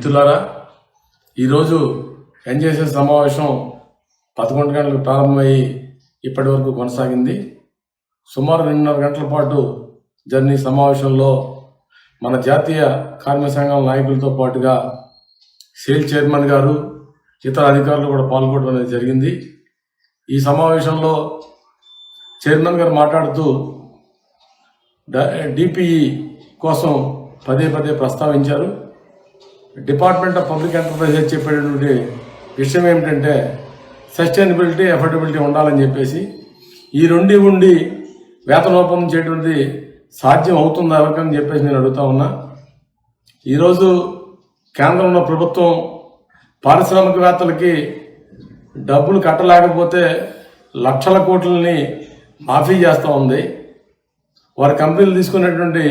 మిత్రులారా, ఈరోజు ఎన్జేఎస్ఎస్ సమావేశం 11 గంటలకు ప్రారంభమయ్యి ఇప్పటి వరకు కొనసాగింది. సుమారు 2.5 గంటల పాటు జరిగిన సమావేశంలో మన జాతీయ కార్మిక సంఘాల నాయకులతో పాటుగా సేల్ చైర్మన్ గారు, ఇతర అధికారులు కూడా పాల్గొనడం అనేది జరిగింది. ఈ సమావేశంలో చైర్మన్ గారు మాట్లాడుతూ డిపిఈ కోసం పదే ప్రస్తావించారు. డిపార్ట్మెంట్ ఆఫ్ పబ్లిక్ ఎంటర్ప్రైజెస్ చెప్పేటటువంటి విషయం ఏమిటంటే సస్టైనబిలిటీ, ఎఫర్డబిలిటీ ఉండాలని చెప్పేసి ఈ రెండు ఉండి వేతన ఒప్పందం చేయటువంటి సాధ్యం అవుతుందా ఎవరికని చెప్పేసి నేను అడుగుతా ఉన్నా. ఈరోజు కేంద్రంలో ప్రభుత్వం పారిశ్రామికవేత్తలకి డబ్బులు కట్టలేకపోతే లక్షల కోట్లని మాఫీ చేస్తూ ఉంది. వారి కంపెనీలు తీసుకునేటువంటి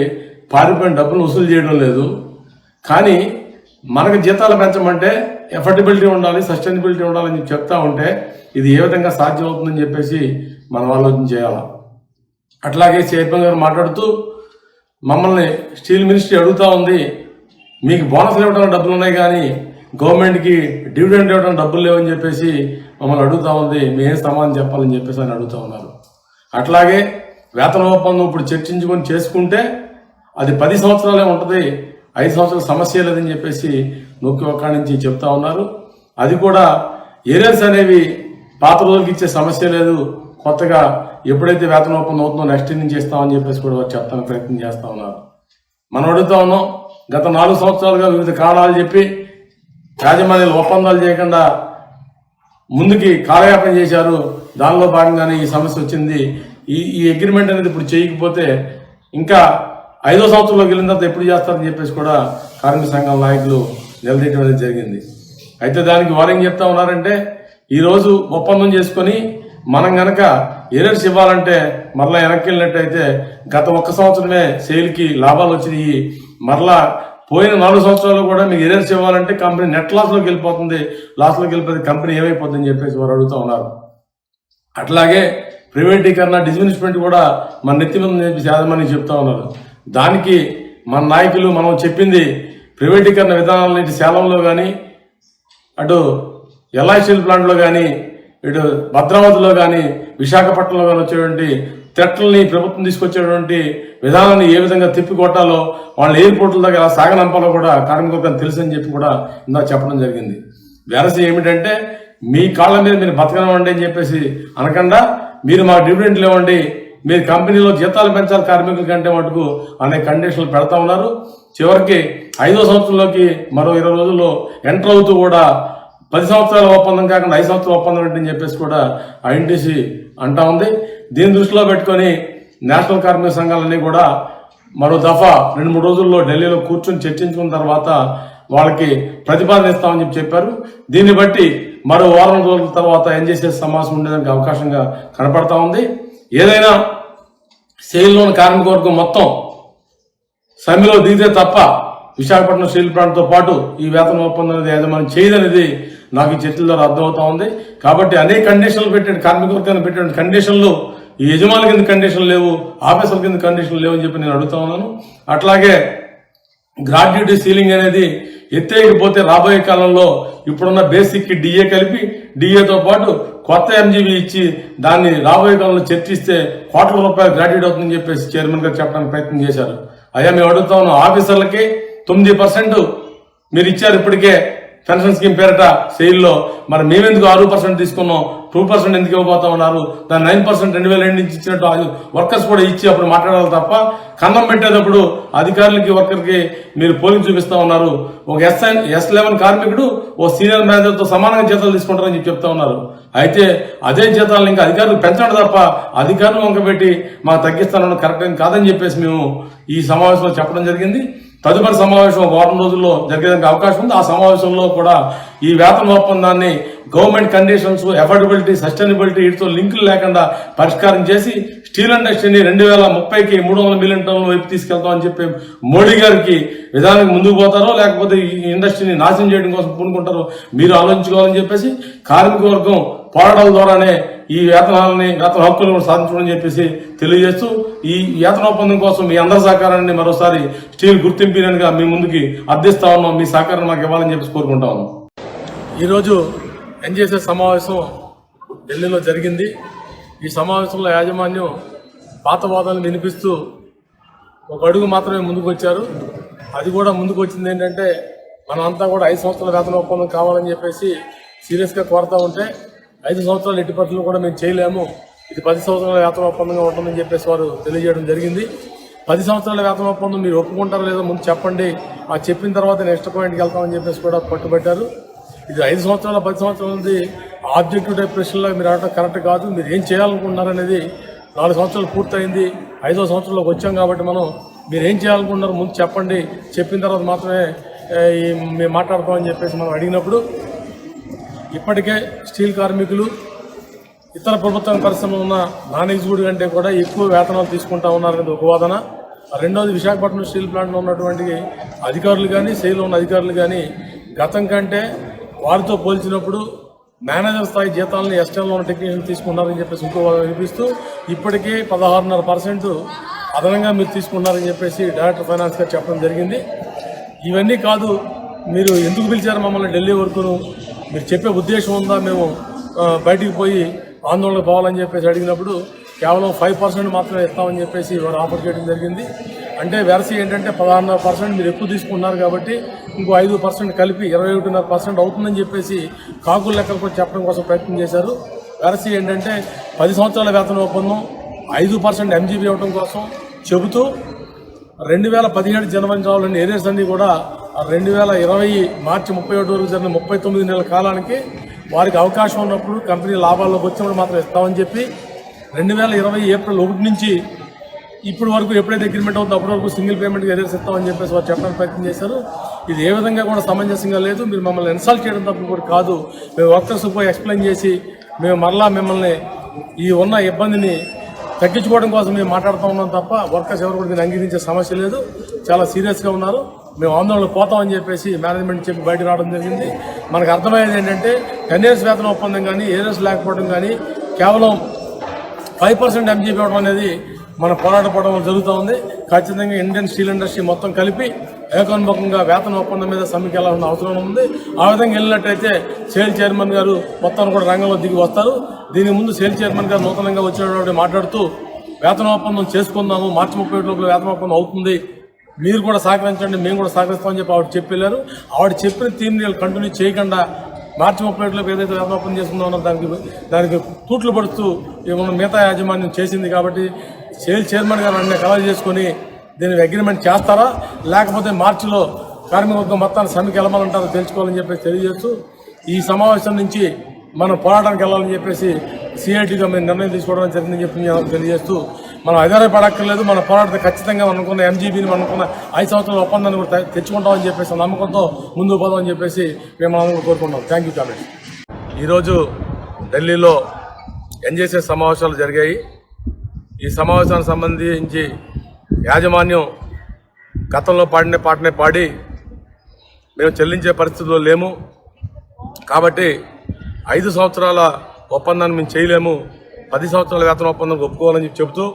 పారిపోయిన డబ్బులు వసూలు చేయడం లేదు. కానీ మనకు జీతాలు పెంచమంటే ఎఫర్డబిలిటీ ఉండాలి, సస్టైనబిలిటీ ఉండాలని చెప్తా ఉంటే ఇది ఏ విధంగా సాధ్యం అవుతుందని చెప్పేసి మనం ఆలోచన చేయాలి. అట్లాగే చైర్మన్ గారు మాట్లాడుతూ మమ్మల్ని స్టీల్ మినిస్ట్రీ అడుగుతూ ఉంది, మీకు బోనస్లు ఇవ్వడానికి డబ్బులు ఉన్నాయి కానీ గవర్నమెంట్కి డివిడెండ్ ఇవ్వడానికి డబ్బులు లేవని చెప్పేసి మమ్మల్ని అడుగుతూ ఉంది, మేమేం సమాధానం చెప్పాలని చెప్పేసి అని అడుగుతూ ఉన్నారు. అట్లాగే వేతన ఒప్పందం ఇప్పుడు చర్చించుకొని చేసుకుంటే అది 10 సంవత్సరాలే ఉంటుంది, 5 సంవత్సరాల సమస్య లేదని చెప్పేసి నొక్కి ఒక్కడి నుంచి చెప్తా ఉన్నారు. అది కూడా ఏరియర్స్ అనేవి పాత రోజులకి ఇచ్చే సమస్య లేదు, కొత్తగా ఎప్పుడైతే వేతన ఒప్పందం అవుతుందో నెక్స్ట్ నుంచి ఇస్తామని చెప్పేసి కూడా వారు చెప్తానికి ప్రయత్నం చేస్తూ ఉన్నారు. మనం అడుగుతా ఉన్నాం, గత 4 సంవత్సరాలుగా వివిధ కారణాలు చెప్పి యాజమాన్యాలు ఒప్పందాలు చేయకుండా ముందుకి కాలయాపన చేశారు. దానిలో భాగంగానే ఈ సమస్య వచ్చింది. ఈ అగ్రిమెంట్ అనేది ఇప్పుడు చేయకపోతే ఇంకా 5వ సంవత్సరంలోకి వెళ్ళిన తర్వాత ఎప్పుడు చేస్తారని చెప్పేసి కూడా కార్మిక సంఘాల నాయకులు నిలదీయడం అనేది జరిగింది. అయితే దానికి వారు ఏం చెప్తా ఉన్నారంటే, ఈరోజు ఒప్పందం చేసుకొని మనం గనక ఎరర్స్ ఇవ్వాలంటే మరలా వెనక్కి వెళ్ళినట్టయితే గత 1 సంవత్సరమే సేల్కి లాభాలు వచ్చినాయి, మరలా పోయిన 4 సంవత్సరాలు కూడా మీకు ఎరర్స్ ఇవ్వాలంటే కంపెనీ నెట్ లాస్లోకి వెళ్ళిపోతుంది, లాస్లోకి వెళ్ళిపోతే కంపెనీ ఏమైపోతుందని చెప్పేసి వారు అడుగుతూ ఉన్నారు. అట్లాగే ప్రైవేటీకరణ, డిస్మినిష్మెంట్ కూడా మన నెత్తి మీద చెప్పేసి యాజమాన్యం చెప్తా ఉన్నారు. దానికి మన నాయకులు మనం చెప్పింది ప్రైవేటీకరణ విధానాలన్నిటి సేలంలో కానీ, అటు ఎల్ఐ స్టీల్ ప్లాంట్లో కానీ, ఇటు భద్రావతిలో కానీ, విశాఖపట్నంలో కానీ వచ్చేటువంటి థ్రెట్లని ప్రభుత్వం తీసుకొచ్చేటువంటి విధానాన్ని ఏ విధంగా తిప్పికొట్టాలో, వాళ్ళ ఎయిర్పోర్ట్ల దగ్గర ఎలా సాగనంపాలో కూడా కార్మికులకు తెలుసని చెప్పి కూడా ఇందా చెప్పడం జరిగింది. వెరస ఏమిటంటే, మీ కాళ్ళ మీద మీరు బతకనివ్వండి అని చెప్పేసి అనకుండా మీరు మాకు డివిడెంట్లు ఇవ్వండి, మీరు కంపెనీలో జీతాలు పెంచాలి కార్మికుల కంటే మటుకు అనే కండిషన్లు పెడతా ఉన్నారు. చివరికి 5వ సంవత్సరంలోకి మరో 20 రోజుల్లో ఎంటర్ అవుతూ కూడా 10 సంవత్సరాల ఒప్పందం కాకుండా 5 సంవత్సరాల ఒప్పందం ఏంటని చెప్పేసి కూడా ఐఎన్టీసీ అంటా ఉంది. దీన్ని దృష్టిలో పెట్టుకొని నేషనల్ కార్మిక సంఘాలన్నీ కూడా మరో దఫా 2-3 రోజుల్లో ఢిల్లీలో కూర్చొని చర్చించుకున్న తర్వాత వాళ్ళకి ప్రతిపాదన ఇస్తామని చెప్పారు. దీన్ని బట్టి మరో 1 వారం రోజుల తర్వాత ఎన్జేఎస్ఎస్ సమావేశం ఉండేదానికి అవకాశంగా కనపడతా ఉంది. ఏదైనా సేల్లోని కార్మిక వర్గం మొత్తం సమ్మెలో దిగితే తప్ప విశాఖపట్నం స్టీల్ ప్లాంట్తో పాటు ఈ వేతన ఒప్పందం అనేది యాజమాన్యం చేయదనేది నాకు ఈ చర్చల ద్వారా అర్థమవుతా ఉంది. కాబట్టి అనేక కండిషన్లు పెట్టే కార్మిక వర్గాన్ని పెట్టే కండిషన్లు ఈ యజమానుల కింద కండిషన్లు లేవు, ఆఫీసర్ల కింద కండిషన్లు లేవు అని చెప్పి నేను అడుగుతా ఉన్నాను. అట్లాగే గ్రాడ్యుయేటీ సీలింగ్ అనేది ఎత్తేయకపోతే రాబోయే కాలంలో ఇప్పుడున్న బేసిక్ కి డిఏ కలిపి డిఏతో పాటు కొత్త ఎంజీబీ ఇచ్చి దాన్ని రాబోయే కాలంలో చర్చిస్తే కోట్ల రూపాయలు గ్రాడ్యుయేట్ అవుతుందని చెప్పేసి చైర్మన్ గారు చెప్పడానికి ప్రయత్నం చేశారు. అయ్యా మేము అడుగుతా ఉన్నాం, ఆఫీసర్లకి 9% మీరు ఇచ్చారు ఇప్పటికే పెన్షన్ స్కీమ్ పేరట సెయిల్లో, మరి మేమెందుకు 6% తీసుకున్నాం, 2% ఎందుకు ఇవ్వబోతా ఉన్నారు, దాన్ని 9% 2002 నుంచి ఇచ్చినట్టు వర్కర్స్ కూడా ఇచ్చి అప్పుడు మాట్లాడాలి తప్ప కన్నం పెట్టేటప్పుడు అధికారులకి వర్కర్కి మీరు పోలింగ్ చూపిస్తా ఉన్నారు. ఒక S11 కార్మికుడు ఓ సీనియర్ మేనేజర్తో సమానంగా జీతాలు తీసుకుంటారని చెప్తా ఉన్నారు. అయితే అదే జీతాలను ఇంకా అధికారులు పెంచడం తప్ప అధికారులు వంకబెట్టి మాకు తగ్గిస్తానని కరెక్ట్ కాదని చెప్పేసి మేము ఈ సమావేశంలో చెప్పడం జరిగింది. తదుపరి సమావేశం 1 వారం రోజుల్లో జరిగేదానికి అవకాశం ఉంది. ఆ సమావేశంలో కూడా ఈ వేతన ఒప్పందాన్ని గవర్నమెంట్ కండిషన్స్, ఎఫర్డబిలిటీ, సస్టైనబిలిటీ వీటితో లింకులు లేకుండా పరిష్కారం చేసి స్టీల్ ఇండస్ట్రీని 2030కి 300 మిలియన్ టన్నుల వైపు తీసుకెళ్తామని చెప్పి మోడీ గారికి విధానానికి ముందుకు పోతారో లేకపోతే ఈ ఇండస్ట్రీని నాశనం చేయడం కోసం పూనుకుంటారో మీరు ఆలోచించుకోవాలని చెప్పేసి కార్మిక వర్గం పోరాటాల ద్వారానే ఈ వేతన హక్కులను సాధించడం చెప్పేసి తెలియజేస్తూ ఈ వేతన ఒప్పందం కోసం మీ అందరి సహకారాన్ని మరోసారి స్టీల్ గుర్తింపుగా మీ ముందుకి అర్థిస్తా ఉన్నాం. మీ సహకారం మాకు ఇవ్వాలని చెప్పేసి కోరుకుంటా ఉన్నాం. ఈరోజు ఎన్జీఎస్ఎస్ సమావేశం ఢిల్లీలో జరిగింది. ఈ సమావేశంలో యాజమాన్యం పాత వాదనలు వినిపిస్తూ ఒక అడుగు మాత్రమే ముందుకు వచ్చారు. అది కూడా ముందుకు వచ్చింది ఏంటంటే మనమంతా కూడా 5 సంవత్సరాల వేతన ఒప్పందం కావాలని చెప్పేసి సీరియస్గా కోరుతూ ఉంటే 5 సంవత్సరాలు ఎట్టి పరిస్థితుల్లో కూడా మేము చేయలేము, ఇది 10 సంవత్సరాల వేతన ఒప్పందంగా ఉంటుందని చెప్పేసి వారు తెలియజేయడం జరిగింది. 10 సంవత్సరాల వేతన ఒప్పందం మీరు ఒప్పుకుంటారో లేదో ముందు చెప్పండి, ఆ చెప్పిన తర్వాత నెక్స్ట్ పాయింట్కి వెళ్తామని చెప్పేసి కూడా పట్టుబట్టారు. ఇది 5 సంవత్సరాల 10 సంవత్సరాలది ఆబ్జెక్టివ్ టైప్ ప్రశ్నలో మీరు ఆడటం కరెక్ట్ కాదు. మీరు ఏం చేయాలనుకుంటున్నారనేది 4 సంవత్సరాలు పూర్తయింది, 5వ సంవత్సరంలోకి వచ్చాం కాబట్టి మనం మీరు ఏం చేయాలనుకుంటున్నారు ముందు చెప్పండి, చెప్పిన తర్వాత మాత్రమే మేము మాట్లాడతామని చెప్పేసి మనం అడిగినప్పుడు ఇప్పటికే స్టీల్ కార్మికులు ఇతర ప్రభుత్వ పరిశ్రమలో ఉన్న నాన్ ఎగ్జిక్యూటివ్ కంటే కూడా ఎక్కువ వేతనాలు తీసుకుంటా ఉన్నారనేది ఒక వాదన. రెండవది విశాఖపట్నం స్టీల్ ప్లాంట్లో ఉన్నటువంటి అధికారులు కానీ సేల్లో ఉన్న అధికారులు కానీ గతం కంటే వారితో పోల్చినప్పుడు మేనేజర్ స్థాయి జీతాలను ఎస్టర్న్లో ఉన్న టెక్నీషియన్ తీసుకున్నారని చెప్పేసి ఇంకో వినిపిస్తూ ఇప్పటికే 16.5% అదనంగా మీరు తీసుకున్నారని చెప్పేసి డైరెక్టర్ ఫైనాన్స్ గారు చెప్పడం జరిగింది. ఇవన్నీ కాదు, మీరు ఎందుకు పిలిచారు మమ్మల్ని ఢిల్లీ వరకును, మీరు చెప్పే ఉద్దేశం ఉందా, మేము బయటికి పోయి ఆందోళనకు పోవాలని చెప్పేసి అడిగినప్పుడు కేవలం 5% మాత్రమే ఇస్తామని చెప్పేసి వారు ఆఫర్ చేయడం జరిగింది. అంటే వెరసి ఏంటంటే 16.5% మీరు ఎక్కువ తీసుకున్నారు కాబట్టి ఇంకో 5% కలిపి 21.5% అవుతుందని చెప్పేసి కాకుల లెక్కలు కూడా చెప్పడం కోసం ప్రయత్నం చేశారు. వెరసి ఏంటంటే 10 సంవత్సరాల వేతన ఒప్పందం 5% ఎంజీబీ ఇవ్వడం కోసం చెబుతూ 2017 జనవరి రావాలని ఏరియాస్ అన్నీ కూడా 2020 మార్చి 31 వరకు జరిగిన 39 నెలల కాలానికి వారికి అవకాశం ఉన్నప్పుడు కంపెనీ లాభాల్లోకి వచ్చినప్పుడు మాత్రం ఇస్తామని చెప్పి 2020 ఏప్రిల్ 1 నుంచి ఇప్పుడు వరకు ఎప్పుడైతే అగ్రిమెంట్ అవుతుందో అప్పటి వరకు సింగిల్ పేమెంట్ ఏరియాస్ ఇస్తామని చెప్పేసి వారు చెప్పడానికి ప్రయత్నం చేశారు. ఇది ఏ విధంగా కూడా సమంజసంగా లేదు. మీరు మమ్మల్ని ఇన్సల్ట్ చేయడం తప్ప కూడా కాదు. మేము వర్కర్స్ పోయి ఎక్స్ప్లెయిన్ చేసి మేము మరలా మిమ్మల్ని ఈ ఉన్న ఇబ్బందిని తగ్గించుకోవడం కోసం మేము మాట్లాడుతూ ఉన్నాం తప్ప వర్కర్స్ ఎవరు కూడా దీన్ని అంగీకరించే సమస్య లేదు. చాలా సీరియస్గా ఉన్నారు. మేము ఆందోళనలో పోతామని చెప్పేసి మేనేజ్మెంట్ చెప్పి బయటకు రావడం జరిగింది. మనకు అర్థమయ్యేది ఏంటంటే 10 years వేతన ఒప్పందం కానీ ఏరియర్స్ లేకపోవడం కానీ కేవలం 5% ఎంజీబీ ఇవ్వడం అనేది మన పోరాటపడడం జరుగుతూ ఉంది. ఖచ్చితంగా ఇండియన్ స్టీల్ ఇండస్ట్రీ మొత్తం కలిపి ఏకోన్ముఖంగా వేతన ఒప్పందం మీద సమ్మెకి వెళ్ళాల్సిన అవసరం ఉంది. ఆ విధంగా వెళ్ళినట్టయితే సేల్ చైర్మన్ గారు మొత్తాన్ని కూడా రంగంలో దిగి వస్తారు. దీని ముందు సేల్ చైర్మన్ గారు నూతనంగా వచ్చినటువంటి మాట్లాడుతూ వేతన ఒప్పందం చేసుకుందాము, మార్చి 31 లోపల వేతన ఒప్పందం అవుతుంది, మీరు కూడా సహకరించండి, మేము కూడా సహకరిస్తామని చెప్పి ఆవిడ చెప్పి వెళ్ళారు. ఆవిడ చెప్పిన థీమ్ని కంటిన్యూ చేయకుండా మార్చి 31 లోపు ఏదైతే వేతన ఒప్పందం చేసుకుందామో దానికి తూట్లు పడుతూ మిగతా యాజమాన్యం చేసింది. కాబట్టి సేల్ చైర్మన్ గారు అన్నీ కలర్ చేసుకొని దీనికి అగ్రిమెంట్ చేస్తారా లేకపోతే మార్చిలో కార్మిక వర్గం మొత్తాన్ని సమ్మెకి వెళ్ళమంటారో తెలుసుకోవాలని చెప్పేసి తెలియజేస్తూ ఈ సమావేశం నుంచి మనం పోరాటానికి వెళ్ళాలని చెప్పేసి సిఐటిగా మేము నిర్ణయం తీసుకోవడం జరిగిందని చెప్పి తెలియజేస్తూ మనం ఆధారపడక్కర్లేదు, మన పోరాటం ఖచ్చితంగా అనుకున్న ఎంజీబీని అనుకున్న 5 సంవత్సరాల ఒప్పందాన్ని కూడా తెచ్చుకుంటామని చెప్పేసి నమ్మకంతో ముందుకు పోదామని చెప్పేసి మేము అందరూ కోరుకుంటాం. Thank you comment. ఈరోజు ఢిల్లీలో ఎన్జీఎస్ఎస్ సమావేశాలు జరిగాయి. ఈ సమావేశానికి సంబంధించి యాజమాన్యం గతంలో పాడిన పాటనే పాడి మేము చెల్లించే పరిస్థితుల్లో లేము కాబట్టి 5 సంవత్సరాల ఒప్పందాన్ని మేము చేయలేము, 10 సంవత్సరాల వేతన ఒప్పందం ఒప్పుకోవాలని చెబుతూ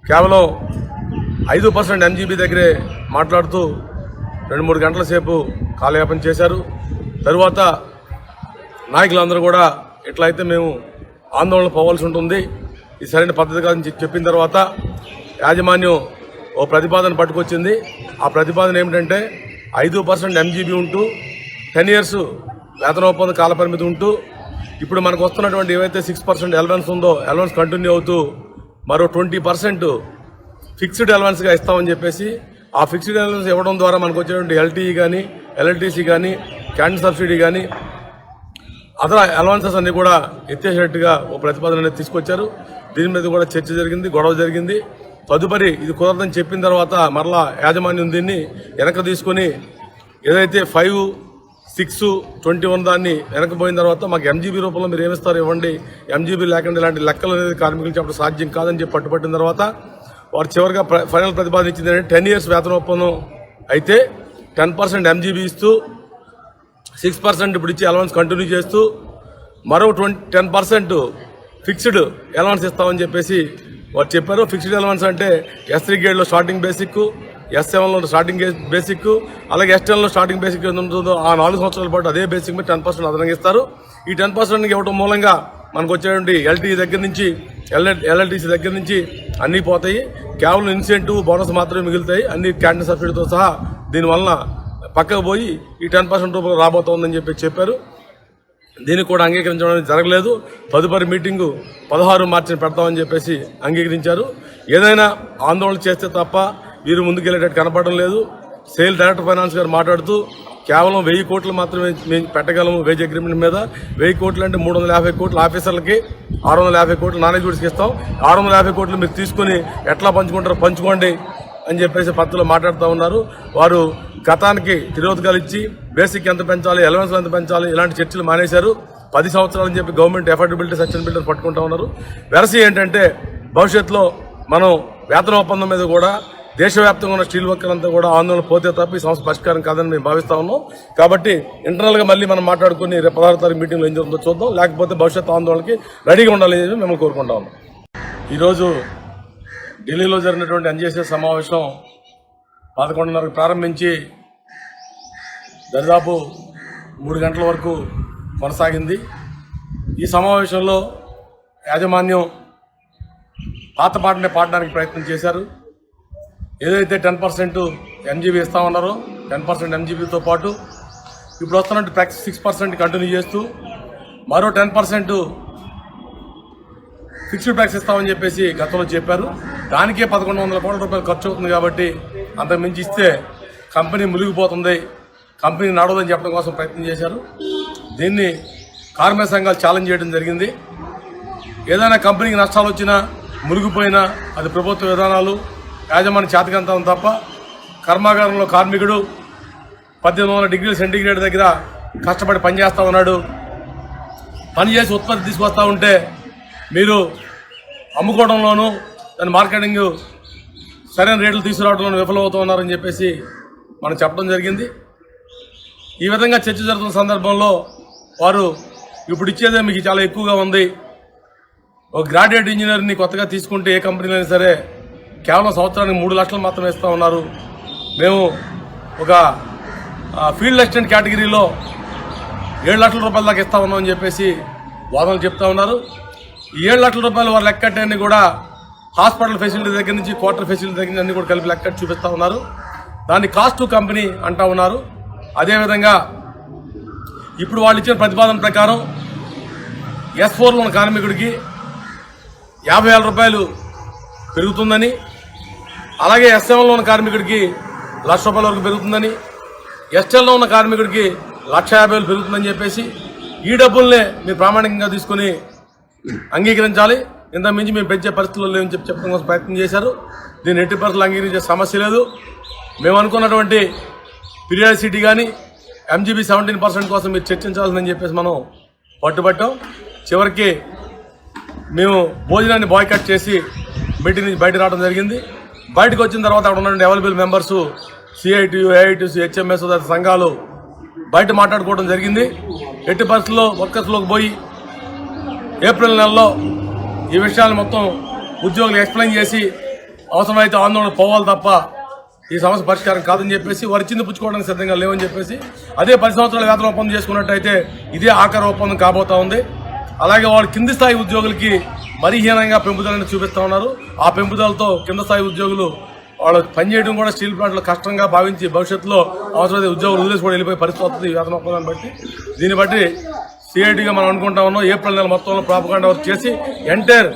కేవలం 5% ఎంజీబీ దగ్గరే మాట్లాడుతూ 2-3 గంటల సేపు కాలయాపన చేశారు. తరువాత నాయకులందరూ కూడా ఎట్లయితే మేము ఆందోళన పోవాల్సి ఉంటుంది, ఇది సరైన పద్ధతి కాదని చెప్పిన తర్వాత యాజమాన్యం ఓ ప్రతిపాదన పట్టుకొచ్చింది. ఆ ప్రతిపాదన ఏమిటంటే 5% ఎంజీబీ ఉంటూ 10 years వేతన ఒప్పంద కాలపరిమితి ఉంటూ ఇప్పుడు మనకు వస్తున్నటువంటి ఏవైతే 6% అలవెన్స్ ఉందో అలవెన్స్ కంటిన్యూ అవుతూ మరో 20% ఫిక్స్డ్ అలవెన్స్గా ఇస్తామని చెప్పేసి ఆ ఫిక్స్డ్ అలవెన్స్ ఇవ్వడం ద్వారా మనకు వచ్చేటువంటి ఎల్టీఈ కానీ ఎల్ఎల్టీసీ కానీ క్యాంటీన్ సబ్సిడీ కానీ అదర్ అలవెన్సెస్ అన్ని కూడా ఎత్తేసేట్టుగా ఓ ప్రతిపాదన అనేది తీసుకొచ్చారు. దీని మీద కూడా చర్చ జరిగింది, గొడవ జరిగింది. తదుపరి ఇది కుదరదని చెప్పిన తర్వాత మరలా యాజమాన్యం దీన్ని వెనక తీసుకొని ఏదైతే 5, 6, 21 దాన్ని వెనకపోయిన తర్వాత మాకు ఎంజీబీ రూపంలో మీరు ఏమిస్తారు ఇవ్వండి, ఎంజీబీ లేకుండా ఇలాంటి లెక్కలు అనేది కార్మికులు చెప్పడం సాధ్యం కాదని చెప్పి పట్టుబట్టిన తర్వాత వారు చివరిగా ఫైనల్ ప్రతిపాదన ఇచ్చింది ఏంటంటే 10 years వేతన ఒప్పందం అయితే 10% ఎంజీబీ ఇస్తూ 6% ఇప్పుడు ఇచ్చి అలవెన్స్ కంటిన్యూ చేస్తూ మరో 10% ఫిక్స్డ్ అలవెన్స్ ఇస్తామని చెప్పేసి వారు చెప్పారు. ఫిక్స్డ్ అలవెన్స్ అంటే S3 గ్రేడ్లో స్టార్టింగ్ బేసిక్, S7లో స్టార్టింగ్ బేసిక్, అలాగే S10లో స్టార్టింగ్ బేసిక్ ఉంటుందో ఆ 4 సంవత్సరాల పాటు అదే బేసిక్ మీద 10% అదనంగా ఇస్తారు. ఈ 10% ఇవ్వడం మూలంగా మనకు వచ్చేటువంటి LTE దగ్గర నుంచి LLTC దగ్గర నుంచి అన్నీ పోతాయి. కేవలం ఇన్సెంటివ్ బోనస్ మాత్రమే మిగులుతాయి. అన్ని క్యాంటీన్ సబ్సిడీతో సహా దీనివల్ల పక్కకు పోయి ఈ 10% రూపాయలు రాబోతోందని చెప్పారు. దీనికి కూడా అంగీకరించడం జరగలేదు. తదుపరి మీటింగు 16 మార్చిని పెడతామని చెప్పేసి అంగీకరించారు. ఏదైనా ఆందోళన చేస్తే తప్ప వీరు ముందుకెళ్లేటట్టు కనపడడం లేదు. సేల్ డైరెక్టర్ ఫైనాన్స్ గారు మాట్లాడుతూ కేవలం 1000 కోట్లు మాత్రమే మేము పెట్టగలము వేజ్ అగ్రిమెంట్ మీద. 1000 కోట్లు అంటే 350 కోట్లు ఆఫీసర్లకి, 650 కోట్లు నాన్ ఎగ్జిక్యూటివ్స్కి ఇస్తాం. 650 కోట్లు మీరు తీసుకుని ఎట్లా పంచుకుంటారో పంచుకోండి అని చెప్పేసి పత్రికలో మాట్లాడుతూ ఉన్నారు. వారు గతానికి తిరోధకాలు ఇచ్చి బేసిక్ ఎంత పెంచాలి, అలవెన్స్ ఎంత పెంచాలి ఇలాంటి చర్చలు మానేశారు. 10 సంవత్సరాలని చెప్పి గవర్నమెంట్ ఎఫర్డబిలిటీ సస్టైనబిలిటీ పట్టుకుంటా ఉన్నారు. వెరసి ఏంటంటే భవిష్యత్తులో మనం వేతన ఒప్పందం మీద కూడా దేశవ్యాప్తంగా ఉన్న స్టీల్ వర్కర్లంతా కూడా ఆందోళన పోతే తప్ప ఈ సమస్య పరిష్కారం కాదని మేము భావిస్తా ఉన్నాం. కాబట్టి ఇంటర్నల్గా మళ్ళీ మనం మాట్లాడుకుని రేపు 16 తారీఖు మీటింగ్లో ఏం జరుగుతుందో చూద్దాం. లేకపోతే భవిష్యత్తు ఆందోళనకి రెడీగా ఉండాలని చెప్పి మేము కోరుకుంటా ఉన్నాం. ఈరోజు ఢిల్లీలో జరిగినటువంటి NJSS సమావేశం 11:30 ప్రారంభించి దాదాపు 3 గంటల వరకు కొనసాగింది. ఈ సమావేశంలో యాజమాన్యం పాత పాటనే పాడడానికి ప్రయత్నం చేశారు. ఏదైతే 10% MGB ఇస్తామన్నారో 10% MGBతో పాటు ఇప్పుడు వస్తున్నట్టు 6% కంటిన్యూ చేస్తూ మరో 10% ఫిక్స్డ్ ట్యాక్స్ ఇస్తామని చెప్పేసి గతంలో చెప్పారు. దానికే 1100 కోట్ల రూపాయలు ఖర్చు అవుతుంది. కాబట్టి అంతకు మించి ఇస్తే కంపెనీ మునిగిపోతుంది, కంపెనీ నడవదని చెప్పడం కోసం ప్రయత్నం చేశారు. దీన్ని కార్మిక సంఘాలు ఛాలెంజ్ చేయడం జరిగింది. ఏదైనా కంపెనీకి నష్టాలు వచ్చినా మునిగిపోయినా అది ప్రభుత్వ విధానాలు యాజమాన్య చేతకంతం తప్ప కర్మాగారంలో కార్మికుడు 1800 డిగ్రీల సెంటీగ్రేడ్ దగ్గర కష్టపడి పనిచేస్తూ ఉన్నాడు. పనిచేసి ఉత్పత్తి తీసుకొస్తూ ఉంటే మీరు అమ్ముకోవడంలోనూ దాని మార్కెటింగ్ సరైన రేట్లు తీసుకురావడంలో విఫలమవుతూ ఉన్నారని చెప్పేసి మనం చెప్పడం జరిగింది. ఈ విధంగా చర్చ జరుగుతున్న సందర్భంలో వారు ఇప్పుడు ఇచ్చేదే మీకు చాలా ఎక్కువగా ఉంది, ఒక గ్రాడ్యుయేట్ ఇంజనీర్ని కొత్తగా తీసుకుంటే ఏ కంపెనీలో అయినా సరే కేవలం సంవత్సరానికి 3 లక్షలు మాత్రమే ఇస్తూ ఉన్నారు. మేము ఒక ఫీల్డ్ అసిస్టెంట్ కేటగిరీలో 7 లక్షల రూపాయల దాకా ఇస్తా ఉన్నామని చెప్పేసి వాదనలు చెప్తా ఉన్నారు. ఈ 7 లక్షల రూపాయలు వారు లెక్కట్టని కూడా హాస్పిటల్ ఫెసిలిటీ దగ్గర నుంచి క్వార్టర్ ఫెసిలిటీ దగ్గర అన్ని కూడా కలిపి లెక్కట్టి చూపిస్తూ ఉన్నారు. దాన్ని కాస్ట్ టు కంపెనీ అంటూ ఉన్నారు. అదేవిధంగా ఇప్పుడు వాళ్ళు ఇచ్చిన ప్రతిపాదన ప్రకారం S4లో ఉన్న కార్మికుడికి 50,000 రూపాయలు పెరుగుతుందని, అలాగే S7లో ఉన్న కార్మికుడికి 1,00,000 రూపాయల వరకు పెరుగుతుందని, S10లో ఉన్న కార్మికుడికి 1,50,000 పెరుగుతుందని చెప్పేసి ఈ డబ్బుల్నే మీరు ప్రామాణికంగా తీసుకుని అంగీకరించాలి, ఇంత మించి మేము పెంచే పరిస్థితుల్లో లేవని చెప్పడం కోసం ప్రయత్నం చేశారు. దీన్ని ఎట్టి పరిస్థితులు అంగీకరించే సమస్య లేదు. మేము అనుకున్నటువంటి పీరియాడిసిటీ కానీ MGB 17% కోసం మీరు చర్చించాల్సిందని చెప్పేసి మనం పట్టుబట్టాం. చివరికి మేము భోజనాన్ని బాయ్కట్ చేసి మీటింగ్ నుంచి బయట రావడం జరిగింది. బయటకు వచ్చిన తర్వాత అక్కడ ఉన్న available members CITU, AITUC, HMS సంఘాలు బయట మాట్లాడుకోవడం జరిగింది. ఎట్టి పరిస్థితుల్లో వర్కర్స్లోకి పోయి ఏప్రిల్ నెలలో ఈ విషయాన్ని మొత్తం ఉద్యోగులు ఎక్స్ప్లెయిన్ చేసి అవసరమైతే ఆందోళన పోవాలి తప్ప ఈ సమస్య పరిష్కారం కాదని చెప్పేసి వారు ఇచ్చింది పుచ్చుకోవడానికి సిద్ధంగా లేవని చెప్పేసి అదే 10 సంవత్సరాల వేతన ఒప్పందం చేసుకున్నట్టయితే ఇదే ఆఖరి ఒప్పందం కాబోతా ఉంది. అలాగే వాళ్ళు కింది స్థాయి ఉద్యోగులకి మరీ హీనంగా పెంపుదలని చూపిస్తూ ఉన్నారు. ఆ పెంపుదలతో కింద స్థాయి ఉద్యోగులు వాళ్ళు పనిచేయడం కూడా స్టీల్ ప్లాంట్లో కష్టంగా భావించి భవిష్యత్తులో అవసరమైతే ఉద్యోగులు వదిలేసి కూడా వెళ్ళిపోయే పరిస్థితి వస్తుంది ఈ వేతన ఒప్పందాన్ని బట్టి. దీన్ని బట్టి CITగా మనం అనుకుంటా ఉన్నాం ఏప్రిల్ నెల మొత్తంలో ప్రాపగాండా వర్క్ చేసి ఎంటైర్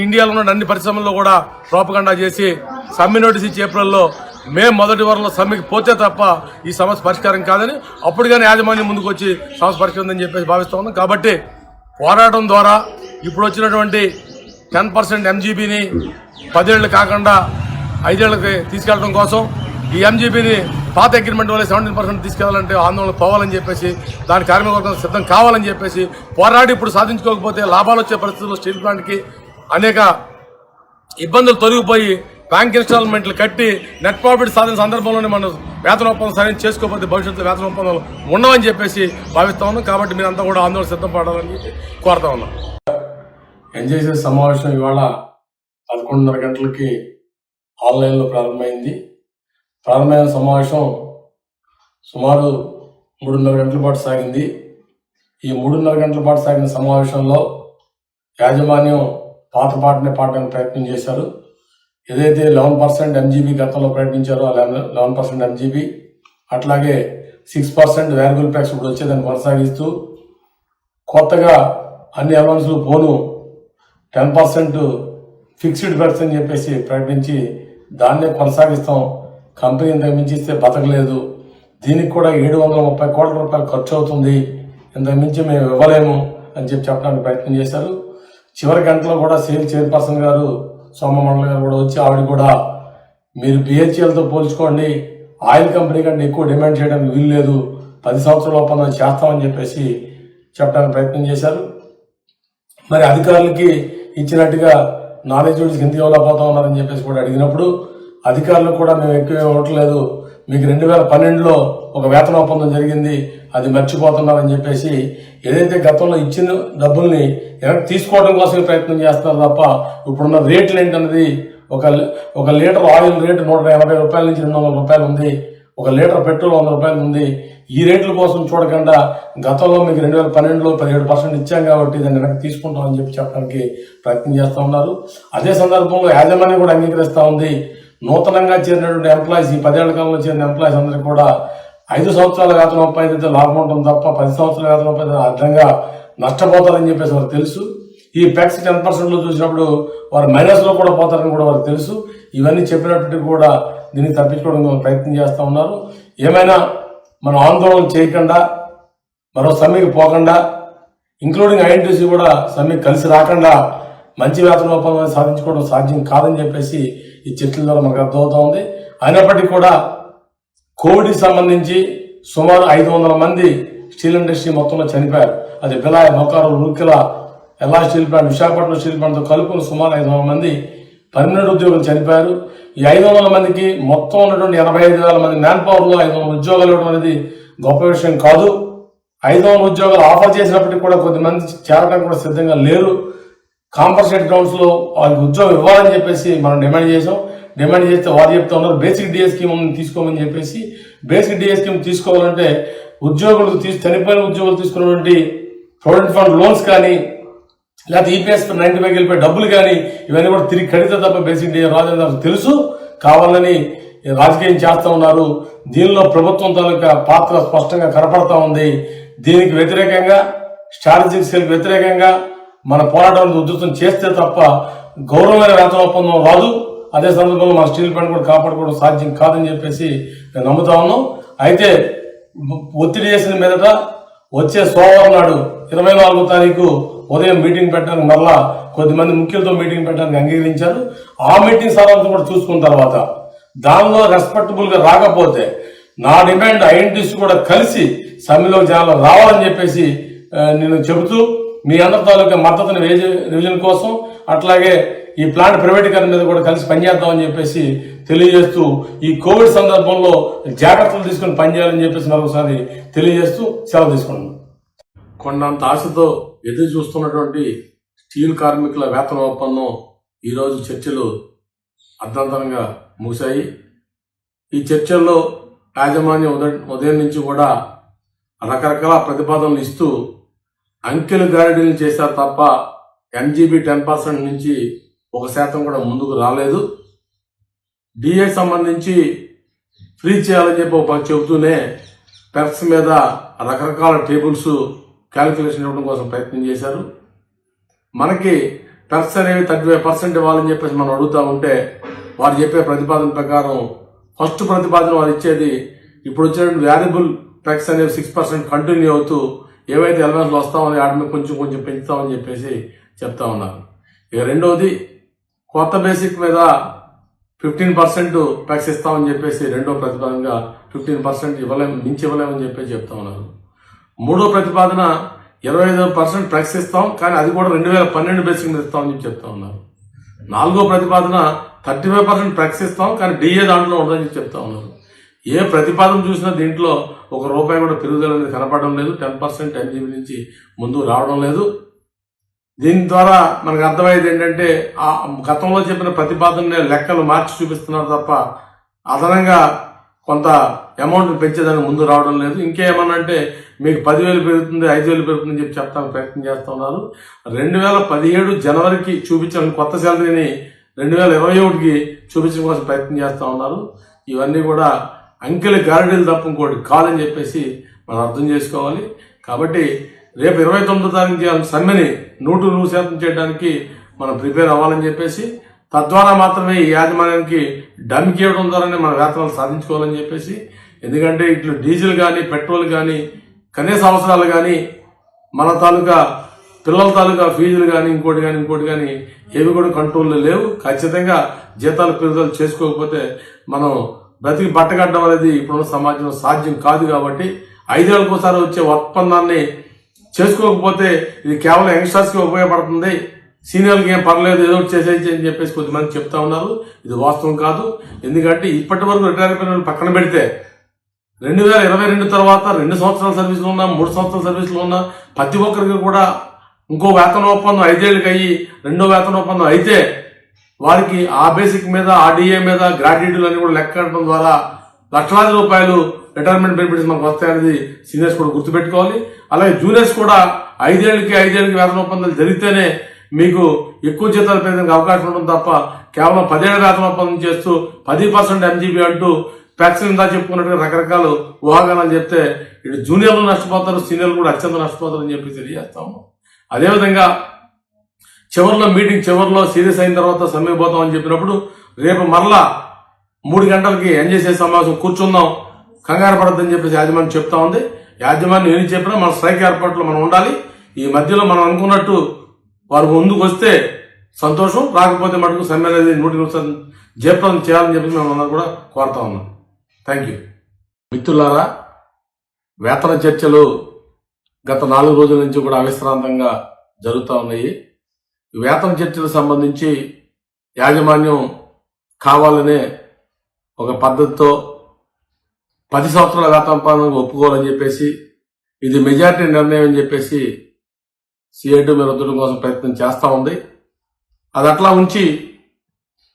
ఇండియాలో ఉన్న అన్ని పరిశ్రమల్లో కూడా ప్రాపగాండా చేసి సమ్మె నోటీస్ ఇచ్చి ఏప్రిల్లో మే 1 వారంలో సమ్మెకి పోతే తప్ప ఈ సమస్య పరిష్కారం కాదని అప్పుడు కానీ యాజమాన్యం ముందుకు వచ్చి సమస్య పరిష్కారం అని చెప్పేసి భావిస్తూ ఉన్నాం. కాబట్టి పోరాటం ద్వారా ఇప్పుడు వచ్చినటువంటి 10% MGBని 10 ఏళ్ళు కాకుండా 5 ఏళ్ళకి తీసుకెళ్లడం కోసం ఈ MGBని పాత అగ్రిమెంట్ వల్ల 17% తీసుకెళ్లాలంటే ఆందోళన పోవాలని చెప్పేసి దాని కార్మిక వర్గం సిద్ధం కావాలని చెప్పేసి పోరాడి ఇప్పుడు సాధించుకోకపోతే లాభాలు వచ్చే పరిస్థితుల్లో స్టీల్ ప్లాంట్కి అనేక ఇబ్బందులు తొలగిపోయి బ్యాంక్ ఇన్స్టాల్మెంట్లు కట్టి నెట్ ప్రాఫిట్ సాధించిన సందర్భంలోనే మనం వేతన ఒప్పందం సరైన చేసుకోకపోతే భవిష్యత్తులో వేతన ఒప్పందాలు ఉండవని చెప్పేసి భావిస్తా ఉన్నాం. కాబట్టి మీరంతా కూడా ఆందోళన సిద్ధపడాలని కోరుతా ఉన్నాం. ఎన్జేసీ సమావేశం ఇవాళ 11:30 గంటలకి ఆన్లైన్లో ప్రారంభమైన సమావేశం సుమారు 3:30 గంటల పాటు సాగింది. ఈ 3:30 గంటల పాటు సాగిన సమావేశంలో యాజమాన్యం పాత పాటనే పాడడానికి ప్రయత్నం చేశారు. ఏదైతే 11% MGB గతంలో ప్రకటించారో ఆ 11% MGB, అట్లాగే 6% వేరియబుల్ ట్యాక్స్ ఇప్పుడు వచ్చేదాన్ని కొనసాగిస్తూ కొత్తగా అన్ని అలవెన్స్లు పోను 10% ఫిక్స్డ్ ట్యాక్స్ అని చెప్పేసి ప్రకటించి దాన్నే కొనసాగిస్తాం, కంపెనీ ఇంతకు మించి ఇస్తే బతకలేదు, దీనికి కూడా 730 కోట్ల రూపాయలు ఖర్చు అవుతుంది, ఇంతకు మించి మేము ఇవ్వలేము అని చెప్పడానికి ప్రయత్నం చేశారు. చివరి గంటలో కూడా సేల్ చైర్పర్సన్ గారు సోమమండల్ గారు కూడా వచ్చి ఆవిడ కూడా మీరు BHELతో పోల్చుకోండి, ఆయిల్ కంపెనీ కంటే ఎక్కువ డిమాండ్ చేయడానికి వీలు లేదు, 10 సంవత్సరాల ఒప్పందం చేస్తామని చెప్పేసి చెప్పడానికి ప్రయత్నం చేశారు. మరి అధికారులకి ఇచ్చినట్టుగా నాలెడ్జ్ ఎందుకు ఇవ్వలేకపోతా ఉన్నారని చెప్పేసి కూడా అడిగినప్పుడు అధికారులు కూడా మేము ఎక్కువ ఇవ్వట్లేదు, మీకు 2012లో ఒక వేతన ఒప్పందం జరిగింది, అది మర్చిపోతున్నారని చెప్పేసి ఏదైతే గతంలో ఇచ్చిన డబ్బుల్ని వెనక్కి తీసుకోవడం కోసమే ప్రయత్నం చేస్తున్నారు తప్ప ఇప్పుడున్న రేట్లు ఏంటన్నది ఒక లీటర్ ఆయిల్ రేటు 180 రూపాయల నుంచి 200 రూపాయలు ఉంది, ఒక లీటర్ పెట్రోల్ 100 రూపాయలు ఉంది. ఈ రేట్ల కోసం చూడకుండా గతంలో మీకు 2012లో 17% ఇచ్చాం కాబట్టి దాన్ని వెనక్కి తీసుకుంటామని చెప్పడానికి ప్రయత్నం చేస్తూ ఉన్నారు. అదే సందర్భంలో యాజమాన్యం కూడా అంగీకరిస్తూ ఉంది, నూతనంగా చేరినటువంటి ఎంప్లాయీస్, ఈ 10 ఏళ్ల కాలంలో చేరిన ఎంప్లాయీస్ అందరికీ కూడా 5 సంవత్సరాల వేతన ఒప్పందం లాభం ఉంటుంది తప్ప 10 సంవత్సరాల వేతన ఒప్పందం అర్థంగా నష్టపోతారని చెప్పేసి వారికి తెలుసు. ఈ పెక్స్ 10%లో చూసినప్పుడు వారు మైనస్లో కూడా పోతారని కూడా వారికి తెలుసు. ఇవన్నీ చెప్పినప్పటికీ కూడా దీన్ని తప్పించుకోవడానికి ప్రయత్నం చేస్తూ ఉన్నారు. ఏమైనా మనం ఆందోళన చేయకుండా, మరో సమ్మెకి పోకుండా, ఇంక్లూడింగ్ INTC కూడా సమ్మెకి కలిసి రాకుండా మంచి వేతన ఒప్పందాన్ని సాధించుకోవడం సాధ్యం కాదని చెప్పేసి ఈ చర్చల ద్వారా మనకు అర్థమవుతా ఉంది. అయినప్పటికీ కూడా కోవిడ్కి సంబంధించి సుమారు 500 మంది స్టీల్ ఇండస్ట్రీ మొత్తంలో చనిపోయారు. అది బిలాయ్, మొకారు, రూర్కెల, ఎలా స్టీల్ ప్లాంట్, విశాఖపట్నం స్టీల్ ప్లాంట్తో కలుపుకుని సుమారు 500 మంది పర్మనెంట్ ఉద్యోగులు చనిపోయారు. ఈ 500 మందికి మొత్తం ఉన్నటువంటి 85,000 మంది మ్యాన్ పవర్లో 500 ఉద్యోగాలు ఇవ్వడం అనేది గొప్ప విషయం కాదు. 500 ఉద్యోగాలు ఆఫర్ చేసినప్పటికీ కూడా కొద్దిమంది చేరడానికి కూడా సిద్ధంగా లేరు. కాంపన్సేట్ గ్రౌండ్స్లో వాళ్ళకి ఉద్యోగం ఇవ్వాలని చెప్పేసి మనం డిమాండ్ చేసాం. డిమాండ్ చేస్తే వారు చెప్తా ఉన్నారు బేసిక్ DA స్కీమ్ తీసుకోమని చెప్పేసి. బేసిక్ DA స్కీమ్ తీసుకోవాలంటే చనిపోయిన ఉద్యోగులు తీసుకున్నటువంటి ప్రొవిడెంట్ ఫండ్ లోన్స్ కానీ, లేకపోతే EPS 95 వెళ్ళిపోయి డబ్బులు కానీ ఇవన్నీ కూడా తిరిగి కడితే తప్ప బేసిక్ DA రాదని నాకు తెలుసు. కావాలని రాజకీయం చేస్తూ ఉన్నారు. దీనిలో ప్రభుత్వం తాలూకా పాత్ర స్పష్టంగా కనపడతా ఉంది. దీనికి వ్యతిరేకంగా, స్ట్రాటజిక్ సెల్కి వ్యతిరేకంగా మన పోరాటాన్ని ఉధృతం చేస్తే తప్ప గౌరవమైన వేతన ఒప్పందం రాదు. అదే సందర్భంలో మన స్టీల్ ప్లాంట్ కూడా కాపాడుకోవడం సాధ్యం కాదని చెప్పేసి నేను నమ్ముతా ఉన్నాం. అయితే ఒత్తిడి చేసిన మీదట వచ్చే సోమవారం నాడు 24వ తారీఖు ఉదయం మీటింగ్ పెట్టడానికి మరలా కొద్దిమంది ముఖ్యులతో మీటింగ్ పెట్టడానికి అంగీకరించారు. ఆ మీటింగ్ సారాంశం కూడా చూసుకున్న తర్వాత దానిలో రెస్పెక్టబుల్ గా రాకపోతే నా డిమాండ్ INTC కూడా కలిసి సమ్మెలో జనాలు రావాలని చెప్పేసి నేను చెబుతూ మీ అందరి తాలూకా మద్దతుని రివిజన్ కోసం, అట్లాగే ఈ ప్లాంట్ ప్రైవేటీకరణ మీద కూడా కలిసి పనిచేద్దామని చెప్పేసి తెలియజేస్తూ ఈ కోవిడ్ సందర్భంలో జాగ్రత్తలు తీసుకుని పనిచేయాలని చెప్పేసి మరొకసారి తెలియజేస్తూ సెలవు తీసుకున్నాను. కొండంత ఆశతో ఎదురు చూస్తున్నటువంటి స్టీల్ కార్మికుల వేతన ఒప్పందం ఈరోజు చర్చలు అర్థాంతరంగా ముగిశాయి. ఈ చర్చల్లో యాజమాన్యం ఉదయం నుంచి కూడా రకరకాల ప్రతిపాదనలు ఇస్తూ అంకెలు గారిడీలు చేశారు తప్ప MGB 10% నుంచి 1% కూడా ముందుకు రాలేదు. DA సంబంధించి ఫ్రీ చేయాలని చెప్పి ఒక చెబుతూనే పెర్క్స్ మీద రకరకాల టేబుల్స్ క్యాలిక్యులేషన్ ఇవ్వడం కోసం ప్రయత్నం చేశారు. మనకి పెర్క్స్ అనేవి 35% ఇవ్వాలని చెప్పేసి మనం అడుగుతూ ఉంటే వారు చెప్పే ప్రతిపాదన ప్రకారం ఫస్ట్ ప్రతిపాదన వారు ఇచ్చేది ఇప్పుడు వచ్చినటువంటి వేరియబుల్ పెర్క్స్ అనేవి 6% కంటిన్యూ అవుతూ ఏవైతే ఎలవెన్స్లు వస్తామని వాటి మీద కొంచెం కొంచెం పెంచుతామని చెప్పేసి చెప్తా ఉన్నారు. ఇక రెండవది కొత్త బేసిక్ మీద 15% ట్యాక్స్ ఇస్తామని చెప్పేసి రెండో ప్రతిపాదనగా 15% మించి ఇవ్వలేమని చెప్పేసి చెప్తా ఉన్నారు. మూడో ప్రతిపాదన 25% ట్యాక్స్ ఇస్తాం కానీ అది కూడా 2012 బేసిక్ మీద ఇస్తామని చెప్తా ఉన్నారు. నాలుగో ప్రతిపాదన 35% ట్యాక్స్ ఇస్తాం కానీ DA దాంట్లో ఉండదని చెప్తా ఉన్నారు. ఏ ప్రతిపాదన చూసినా దీంట్లో ₹1 కూడా పెరుగుదల అనేది కనపడడం లేదు. 10% MGB నుంచి ముందు రావడం లేదు. దీని ద్వారా మనకు అర్థమయ్యేది ఏంటంటే ఆ గతంలో చెప్పిన ప్రతిపాదన లెక్కలు మార్చి చూపిస్తున్నారు తప్ప అదనంగా కొంత అమౌంట్ పెంచేదానికి ముందు రావడం లేదు. ఇంకేమన్నా అంటే మీకు 10,000 పెరుగుతుంది, 5,000 పెరుగుతుందని చెప్పి చెప్తానికి ప్రయత్నం చేస్తూ ఉన్నారు. 2017 జనవరికి చూపించిన కొత్త శాలరీని 2021కి చూపించడం కోసం ప్రయత్నం చేస్తూ ఉన్నారు. ఇవన్నీ కూడా అంకెల గారడీలు తప్ప ఇంకోటి కాదని చెప్పేసి మనం అర్థం చేసుకోవాలి. కాబట్టి రేపు 29వ తారీఖు చేయాల్సిన సమ్మెని 100% చేయడానికి మనం ప్రిపేర్ అవ్వాలని చెప్పేసి, తద్వారా మాత్రమే ఈ యాజమాన్యానికి డమ్కి ఇవ్వడం ద్వారానే మన వేతనాలు సాధించుకోవాలని చెప్పేసి, ఎందుకంటే ఇట్లు డీజిల్ కానీ పెట్రోల్ కానీ కనీస అవసరాలు కానీ మన తాలూకా పిల్లల తాలూకా ఫీజులు కానీ ఇంకోటి కానీ ఏవి కూడా కంట్రోల్లో లేవు. ఖచ్చితంగా జీతాలు పెరుగుదల చేసుకోకపోతే మనం బ్రతికి బట్టగట్టడం అనేది ఇప్పుడున్న సమాజంలో సాధ్యం కాదు. కాబట్టి 5 ఏళ్ళకి ఒకసారి వచ్చే ఒప్పందాన్ని చేసుకోకపోతే ఇది కేవలం యంగ్స్టర్స్కి ఉపయోగపడుతుంది, సీనియర్లకి ఏం పర్లేదు ఏదో ఒకటి చేసేయచ్చు అని చెప్పేసి కొద్దిమంది చెప్తా ఉన్నారు. ఇది వాస్తవం కాదు. ఎందుకంటే ఇప్పటి వరకు రిటైర్ అయిపోయిన పక్కన పెడితే 2022 తర్వాత 2 సంవత్సరాల సర్వీసులు ఉన్నా, 3 సంవత్సరాల సర్వీసులు ఉన్నా ప్రతి ఒక్కరికి కూడా ఇంకో వేతన ఒప్పందం 5 ఏళ్ళకి అయ్యి రెండో వేతన ఒప్పందం అయితే వారికి ఆ బేసిక్ మీద ఆ డిఏ మీద గ్రాడ్యుయేట్లు అన్ని కూడా లెక్క కట్టడం ద్వారా లక్షలాది రూపాయలు రిటైర్మెంట్ బెనిఫిట్స్ మనకు వస్తాయనేది సీనియర్స్ కూడా గుర్తుపెట్టుకోవాలి. అలాగే జూనియర్స్ కూడా 5 ఏళ్ళకి వేతన ఒప్పందాలు జరిగితేనే మీకు ఎక్కువ జీతాలు పెరగడానికి అవకాశం ఉంటుంది తప్ప కేవలం 10 ఏళ్ళ వేతన ఒప్పందం చేస్తూ 10% MGB అంటూ ప్యాక్సిన్ ఇందా చెప్పుకున్నట్టుగా రకరకాల ఊహాగానాలు చెప్తే ఇటు జూనియర్లు నష్టపోతారు, సీనియర్లు కూడా అత్యంత నష్టపోతారు అని చెప్పి తెలియజేస్తాము. అదేవిధంగా మీటింగ్ చివరిలో సీరియస్ అయిన తర్వాత సమ్మె పోతామని చెప్పినప్పుడు రేపు మరలా 3 గంటలకి NJC సమావేశం కూర్చుందాం, కంగారు పడద్దని చెప్పేసి యాజమాన్యం చెప్తా ఉంది. యాజమాన్యం ఏం చెప్పినా మన స్ట్రైక్ ఏర్పాట్లో మనం ఉండాలి. ఈ మధ్యలో మనం అనుకున్నట్టు వారు ముందుకు వస్తే సంతోషం, రాకపోతే మటుకు సమ్మె అనేది 100% జయప్రదం చేయాలని చెప్పి మేము అందరూ కూడా కోరుతా ఉన్నాం. Thank you. మిత్రులారా, వేతన చర్చలు గత 4 రోజుల నుంచి కూడా అవిశ్రాంతంగా జరుగుతూ ఉన్నాయి. ఈ వేతన చర్చలకు సంబంధించి యాజమాన్యం కావాలనే ఒక పద్ధతితో 10 సంవత్సరాల వేతన ఒప్పుకోవాలని చెప్పేసి, ఇది మెజారిటీ నిర్ణయం అని చెప్పేసి CIT మీద రుద్దడం కోసం ప్రయత్నం చేస్తూ ఉంది. అది అట్లా ఉంచి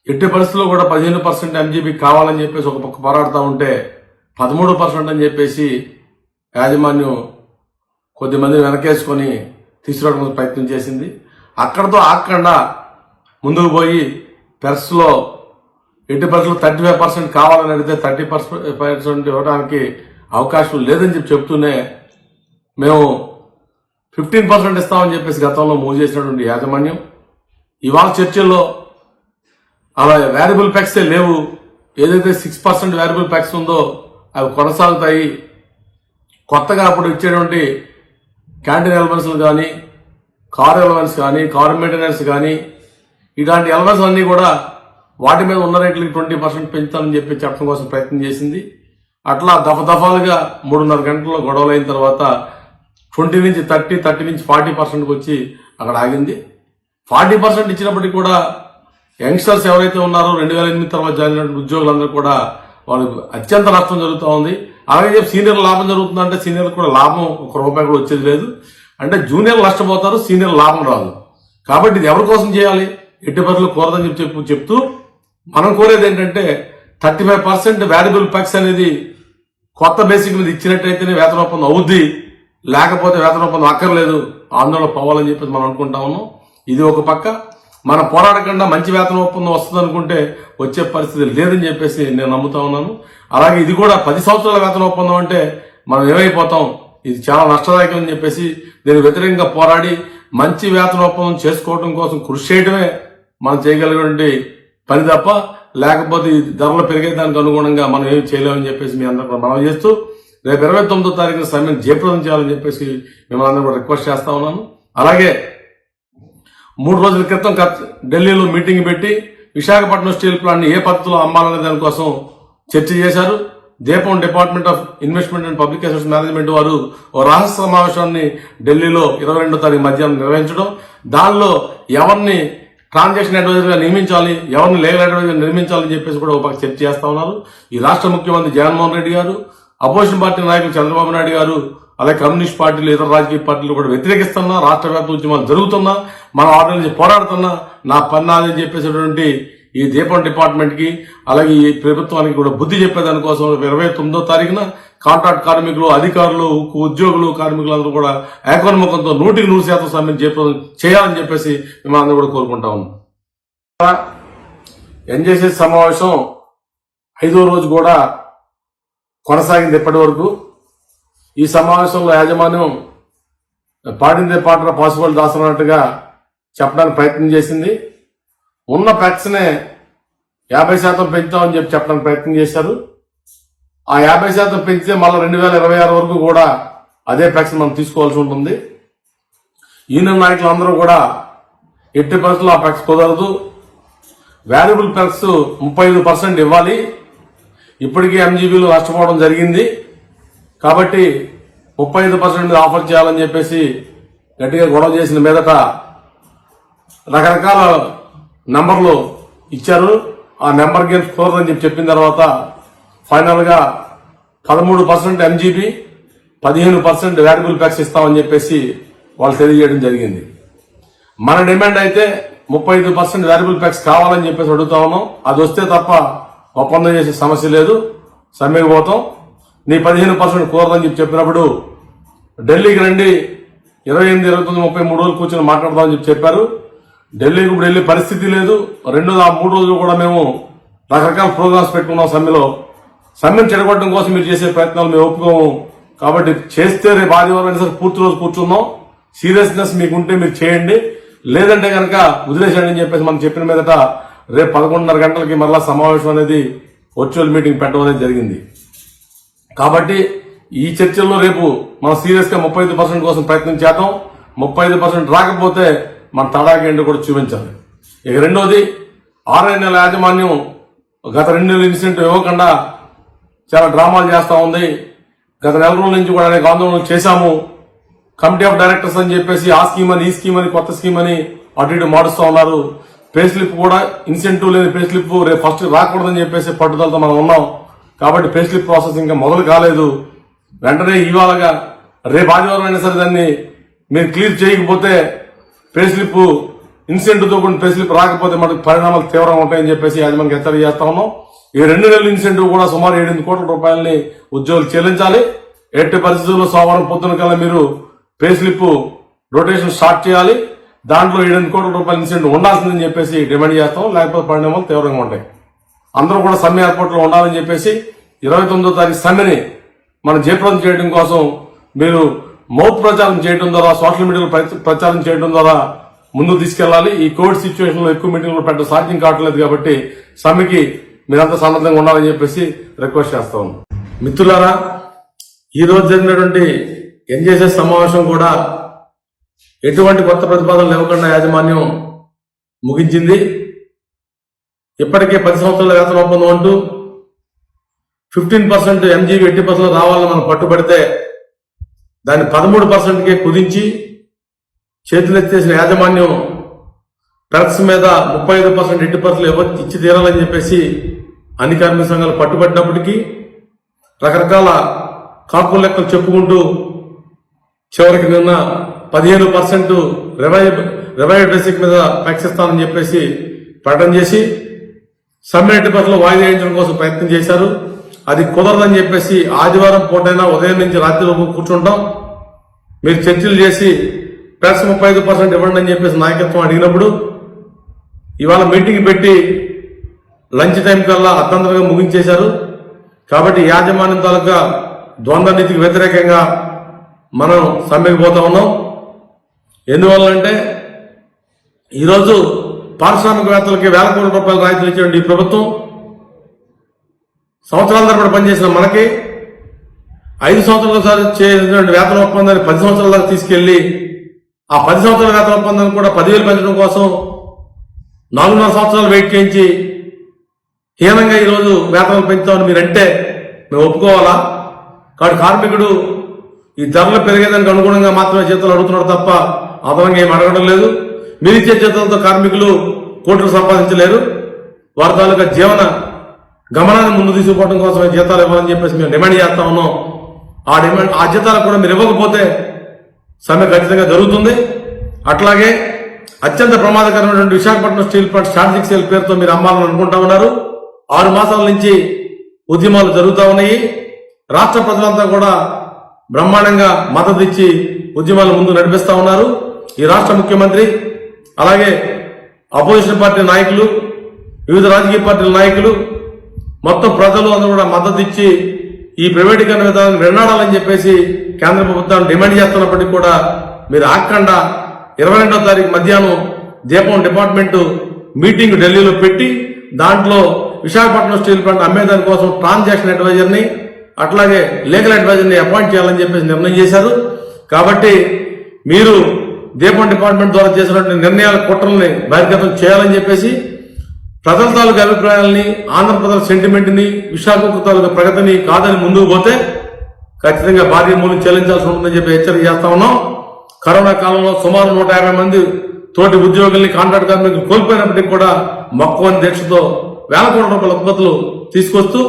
ఎట్టి పరిస్థితుల్లో కూడా 15% MGB కావాలని చెప్పేసి ఒక పక్క పోరాడుతూ ఉంటే 13% అని చెప్పేసి యాజమాన్యం కొద్దిమంది వెనకేసుకొని తీసుకురావడం ప్రయత్నం చేసింది. అక్కడతో ఆగకుండా ముందుకు పోయి పెర్స్లో ఎట్టి పరిస్థితుల్లో 35% కావాలని అడిగితే 30% ఇవ్వడానికి అవకాశం లేదని చెప్తూనే మేము 15% ఇస్తామని చెప్పేసి గతంలో మూవ్ చేసినటువంటి యాజమాన్యం ఇవాళ చర్చల్లో అలా వేరియబుల్ ప్యాక్సే లేవు. ఏదైతే 6% వేరియబుల్ ప్యాక్స్ ఉందో అవి కొనసాగుతాయి. కొత్తగా అప్పుడు ఇచ్చేటువంటి క్యాంటీన్ ఎలవెన్స్లు కానీ, కార్ ఎలవెన్స్ కానీ, కార్ మెయింటెనెన్స్ కానీ, ఇలాంటి ఎలవెన్స్ అన్నీ కూడా వాటి మీద ఉన్న రేట్లకి 20% పెంచుతామని చెప్పి చెప్పడం కోసం ప్రయత్నం చేసింది. అట్లా దఫాలుగా 3.5 గంటల్లో గొడవలు అయిన తర్వాత 20 నుంచి 30, 30 నుంచి 40%కి వచ్చి అక్కడ ఆగింది. 40% ఇచ్చినప్పటికీ కూడా యంగ్స్టర్స్ ఎవరైతే ఉన్నారో 2008 తర్వాత జాయిన్ అయిన ఉద్యోగులందరూ కూడా వాళ్ళకి అత్యంత నష్టం జరుగుతూ ఉంది. అలాగే చెప్పి సీనియర్ లాభం జరుగుతుందంటే సీనియర్ కూడా లాభం ₹1 కూడా వచ్చేది లేదు. అంటే జూనియర్లు నష్టపోతారు, సీనియర్ లాభం రాదు. కాబట్టి ఇది ఎవరి కోసం చేయాలి? ఎట్టి పరిస్థితుల్లో కోరదని చెప్తూ మనం కోరేది ఏంటంటే 35% వేరియబుల్ ప్యాక్స్ అనేది కొత్త బేసిక్ మీద ఇచ్చినట్టయితేనే వేతన ఒప్పందం అవుద్ది, లేకపోతే వేతన ఒప్పందం అక్కర్లేదు, ఆందోళన పోవాలని చెప్పేసి మనం అనుకుంటా ఉన్నాం. ఇది ఒక పక్క. మనం పోరాడకుండా మంచి వేతన ఒప్పందం వస్తుంది అనుకుంటే వచ్చే పరిస్థితి లేదని చెప్పేసి నేను నమ్ముతా ఉన్నాను. అలాగే ఇది కూడా 10 సంవత్సరాల వేతన ఒప్పందం అంటే మనం ఏమైపోతాం, ఇది చాలా నష్టదాయకం అని చెప్పేసి దీని వ్యతిరేకంగా పోరాడి మంచి వేతన ఒప్పందం చేసుకోవడం కోసం కృషి చేయడమే మనం చేయగలిగినటువంటి పని తప్ప, లేకపోతే ధరలు పెరిగేదానికి అనుగుణంగా మనం ఏమి చేయలేమని చెప్పేసి మీ అందరూ కూడా మనం చేస్తూ రేపు 29వ తారీఖున సమ్మెను జయప్రదం చేయాలని చెప్పేసి మిమ్మల్ని అందరూ కూడా రిక్వెస్ట్ చేస్తా ఉన్నాను. అలాగే 3 రోజుల క్రితం ఢిల్లీలో మీటింగ్ పెట్టి విశాఖపట్నం స్టీల్ ప్లాంట్ ని ఏ పద్ధతిలో అమ్మాలనే దానికోసం చర్చ చేశారు. దీపం department of investment and public affairs management వారు ఓ రహస్య సమావేశాన్ని ఢిల్లీలో 22వ తారీఖు మధ్యాహ్నం నిర్వహించడం, దానిలో ఎవరిని ట్రాన్సాక్షన్ అడ్వైజర్ గా నియమించాలి, ఎవరిని లీగల్ అడ్వైజర్ గా నిర్మించాలని చెప్పేసి కూడా ఒక చర్చ చేస్తా ఉన్నారు. ఈ రాష్ట్ర ముఖ్యమంత్రి జగన్మోహన్ రెడ్డి గారు, అపోజిషన్ పార్టీ నాయకులు చంద్రబాబు నాయుడు గారు, అలాగే కమ్యూనిస్ట్ పార్టీలు ఇతర రాజకీయ పార్టీలు కూడా వ్యతిరేకిస్తున్నా, రాష్ట్ర వ్యాప్త ఉద్యమాలు జరుగుతున్నా, మనం ఆర్డర్ నుంచి పోరాడుతున్నా, నా పని నాదని చెప్పేసినటువంటి ఈ దీపం డిపార్ట్మెంట్ కి అలాగే ఈ ప్రభుత్వానికి కూడా బుద్ధి చెప్పేదానికోసం 29వ తారీఖున కాంట్రాక్ట్ కార్మికులు, అధికారులు, ఉద్యోగులు, కార్మికులు అందరూ కూడా ఏకోన్ముఖంతో 100% సమ్మె చేయాలని చెప్పేసి మిమ్మల్ని కూడా కోరుకుంటా ఉన్నాం. ఎన్జేసీ సమావేశం 5వ రోజు కూడా కొనసాగింది. ఇప్పటి వరకు ఈ సమావేశంలో యాజమాన్యం పాడిందే పాటర పాసిబుల్ దాస్తున్నట్టుగా చెప్పడానికి ప్రయత్నం చేసింది. ఉన్న ప్యాక్స్ నే 50% పెంచుతామని చెప్పడానికి ప్రయత్నం చేశారు. ఆ 50% పెంచితే మళ్ళీ 2026 వరకు కూడా అదే ప్యాక్స్ మనం తీసుకోవాల్సి ఉంటుంది. యూనియన్ నాయకులు అందరూ కూడా ఎట్టి పరిస్థితుల్లో ఆ ప్యాక్స్ కుదరదు, వాల్యుబుల్ ప్యాక్స్ 35% ఇవ్వాలి. ఇప్పటికీ ఎంజీబీలు నష్టపోవడం జరిగింది కాబట్టి 35% ఆఫర్ చేయాలని చెప్పేసి గట్టిగా గొడవ చేసిన మీదట రకరకాల నెంబర్లు ఇచ్చారు. ఆ నెంబర్ గేమ్స్ కుదరదని చెప్పిన తర్వాత ఫైనల్ గా 13% ఎంజీబీ, 15% వాల్యుబుల్ ప్యాక్స్ ఇస్తామని చెప్పేసి వాళ్ళు తెలియజేయడం జరిగింది. మన డిమాండ్ అయితే 35% వాల్యుబుల్ ప్యాక్స్ కావాలని చెప్పేసి అడుగుతా ఉన్నాం. అది వస్తే తప్ప ఒప్పందం చేసే సమస్య లేదు, సమ్మెకు పోతాం. నీ 15% కుదరదని చెప్పినప్పుడు ఢిల్లీకి రండి, 28, 29, 33 రోజులు కూర్చొని మాట్లాడదామని చెప్పారు. ఢిల్లీకి ఇప్పుడు వెళ్ళే పరిస్థితి లేదు. 2-3 రోజులు కూడా మేము రకరకాల ప్రోగ్రామ్స్ పెట్టుకున్నాం. సమ్మెను చెడగొట్టడం కోసం మీరు చేసే ప్రయత్నాలు మేము ఒప్పుకోము. కాబట్టి చేస్తే రేపు ఆదివారం సరే పూర్తి రోజు కూర్చున్నాం. సీరియస్నెస్ మీకుంటే మీరు చేయండి, లేదంటే కనుక వదిలేసేయండి అని చెప్పేసి మనం చెప్పిన మీదట రేపు 11:30 గంటలకి మరలా సమావేశం అనేది వర్చువల్ మీటింగ్ పెట్టడం అనేది జరిగింది. కాబట్టి ఈ చర్చల్లో రేపు మనం సీరియస్ గా 35% కోసం ప్రయత్నం చేద్దాం. 35% రాకపోతే మన తడాకి ఏంటో కూడా చూపించాలి. ఇక రెండోది, RINL యాజమాన్యం గత 2 నెలల ఇన్సిడెంట్ ఇవ్వకుండా చాలా డ్రామాలు చేస్తా ఉంది. గత నెల రోజుల నుంచి కూడా అనేక ఆందోళనలు చేశాము. కమిటీ ఆఫ్ డైరెక్టర్స్ అని చెప్పేసి ఆ స్కీమ్ అని, ఈ స్కీమ్ అని, కొత్త స్కీమ్ అని అటు ఇటు మారుస్తూ ఉన్నారు. పే స్లిప్ కూడా ఇన్సెంటివ్ లేని పే స్లిప్ రేపు ఫస్ట్ రాకూడదని చెప్పేసి పట్టుదలతో మనం ఉన్నాం. కాబట్టి పే స్లిప్ ప్రాసెస్ ఇంకా మొదలు కాలేదు. వెంటనే ఇవాళగా రేపు ఆదివారం అయినా సరే దాన్ని మీరు క్లియర్ చేయకపోతే పే స్లిప్ ఇన్సెంటివ్ తో కొన్ని పే స్లిప్ రాకపోతే మనకు పరిణామాలు తీవ్రంగా ఉంటాయని చెప్పేసి యాజమాన్యం హెచ్చరిక చేస్తా ఉన్నాం. ఈ 2 నెలల ఇన్సెంటివ్ కూడా సుమారు 7 కోట్ల రూపాయలని ఉద్యోగులు చెల్లించాలి. ఎట్టి పరిస్థితుల్లో సోమవారం పొద్దున కల్లా మీరు పే స్లిప్ రొటేషన్ స్టార్ట్ చేయాలి. దాంట్లో 7 కోట్ల రూపాయల ఇన్సెంటివ్ ఉండాల్సిందని చెప్పేసి డిమాండ్ చేస్తాం. లేకపోతే పరిణామాలు తీవ్రంగా ఉంటాయి. అందరూ కూడా సమ్మె ఏర్పాట్లో ఉండాలని చెప్పేసి 29వ తారీఖు సమ్మెని మనం జయప్రదం చేయడం కోసం మీరు మౌత్ ప్రచారం చేయడం ద్వారా, సోషల్ మీడియాలో ప్రచారం చేయడం ద్వారా ముందుకు తీసుకెళ్లాలి. ఈ కోవిడ్ సిచ్యువేషన్ లో ఎక్కువ మీటింగ్లు పెట్టడం సాధ్యం కావట్లేదు కాబట్టి సమ్మెకి మీరంతా సన్నద్ధంగా ఉండాలని చెప్పేసి రిక్వెస్ట్ చేస్తా ఉన్నాం. మిత్రులారా, ఈ రోజు జరిగినటువంటి ఎన్జేసీ సమావేశం కూడా ఎటువంటి కొత్త ప్రతిపాదనలు ఇవ్వకుండా యాజమాన్యం ముగించింది. ఇప్పటికే 10 సంవత్సరాల వేతన ఒప్పందం అంటూ 15% ఎంజీబీ 80% రావాలని మనం పట్టుబడితే దాన్ని 13%కే కుదించి చేతులెత్తేసిన యాజమాన్యం పెర్క్స్ మీద 35% 80% ఇచ్చి తీరాలని చెప్పేసి అన్ని కార్మిక సంఘాలు పట్టుబట్టినప్పటికీ రకరకాల కాకుల లెక్కలు చెప్పుకుంటూ చివరికి నిన్న 15% రివైవ్ బేసిక్ మీద ప్యాక్స్ ఇస్తానని చెప్పేసి ప్రకటన చేసి సమ్మె 80% వాయిదా వేయించడం కోసం ప్రయత్నం చేశారు. అది కుదరదని చెప్పేసి ఆదివారం పూటైనా ఉదయం నుంచి రాత్రి వరకు కూర్చుంటాం, మీరు చర్చలు చేసి ప్లస్ 35% ఇవ్వండి అని చెప్పేసి నాయకత్వం అడిగినప్పుడు ఇవాళ మీటింగ్ పెట్టి లంచ్ టైం కల్లా అర్థంతరంగా ముగించేశారు. కాబట్టి యాజమాన్యం తాలూకా ద్వంద్వ నీతికి వ్యతిరేకంగా మనం సమ్మెకి పోతా ఉన్నాం. ఎందువల్లంటే ఈరోజు పారిశ్రామికవేత్తలకి 1,000 కోట్ల రూపాయలు రాయితీలు ఇచ్చేటువంటి ఈ ప్రభుత్వం సంవత్సరాల తరబడి పనిచేసిన మనకి 5 సంవత్సరాల చేసినటువంటి వేతన ఒప్పందాన్ని 10 సంవత్సరాల దాకా తీసుకెళ్లి ఆ 10 సంవత్సరాల వేతన ఒప్పందాన్ని కూడా 10,000 పెంచడం కోసం 4.5 సంవత్సరాలు వెయిట్ చేయించి హీనంగా ఈరోజు వేతనాలు పెంచుతామని మీరంటే మేము ఒప్పుకోవాలా? కాబట్టి కార్మికుడు ఈ ధరలు పెరిగేదానికి అనుగుణంగా మాత్రమే జీతాలు అడుగుతున్నాడు తప్ప అదనంగా ఏం అడగడం లేదు. మీరిచ్చే జీతాలతో కార్మికులు కోట్లు సంపాదించలేరు. వారి తాలూకా జీవన గమనాన్ని ముందు తీసుకుపోవడం కోసమే జీతాలు ఇవ్వాలని చెప్పేసి మేము డిమాండ్ చేస్తా ఉన్నాం. ఆ డిమాండ్ ఆ జీతాలకు కూడా మీరు ఇవ్వకపోతే సమ్మె ఖచ్చితంగా జరుగుతుంది. అట్లాగే అత్యంత ప్రమాదకరమైనటువంటి Visakhapatnam steel plant strategic sale పేరుతో మీరు అమ్మాలని అనుకుంటా ఉన్నారు. 6 మాసాల నుంచి ఉద్యమాలు జరుగుతూ ఉన్నాయి. రాష్ట్ర ప్రజలంతా కూడా బ్రహ్మాండంగా మద్దతు ఇచ్చి ఉద్యమాలు ముందు నడిపిస్తా ఉన్నారు. ఈ రాష్ట్ర ముఖ్యమంత్రి అలాగే అపోజిషన్ పార్టీ నాయకులు, వివిధ రాజకీయ పార్టీల నాయకులు, మొత్తం ప్రజలు అందరూ కూడా మద్దతు ఇచ్చి ఈ ప్రైవేటీకరణ విధానాన్ని వెన్నాడాలని చెప్పేసి కేంద్ర ప్రభుత్వాన్ని డిమాండ్ చేస్తున్నప్పటికీ కూడా మీరు ఆగకుండా 22వ తారీఖు మధ్యాహ్నం దీపం డిపార్ట్మెంట్ మీటింగ్ ఢిల్లీలో పెట్టి దాంట్లో విశాఖపట్నం స్టీల్ ప్లాంట్ అమ్మేదాని కోసం ట్రాన్సాక్షన్ అడ్వైజర్ని అట్లాగే లీగల్ అడ్వైజర్ని అపాయింట్ చేయాలని చెప్పేసి నిర్ణయం చేశారు. కాబట్టి మీరు దీపం డిపార్ట్మెంట్ ద్వారా చేసినటువంటి నిర్ణయాల కుట్రల్ని బహిర్గతం చేయాలని చెప్పేసి ప్రజల తాలూకు అభిప్రాయాలని, ఆంధ్రప్రదేశ్ సెంటిమెంట్ని, విశాఖ తాలూకు ప్రగతిని కాదని ముందుకు పోతే ఖచ్చితంగా భారీ మూల్యం చెల్లించాల్సి ఉంటుందని చెప్పి హెచ్చరిక చేస్తా ఉన్నాం. కరోనా కాలంలో సుమారు 150 మంది తోటి ఉద్యోగుల్ని, కాంట్రాక్ట్ కార్మికులు కోల్పోయినప్పటికీ కూడా మక్కువని దీక్షతో వేల కోట్ల రూపాయల ఉత్పత్తులు తీసుకొస్తూ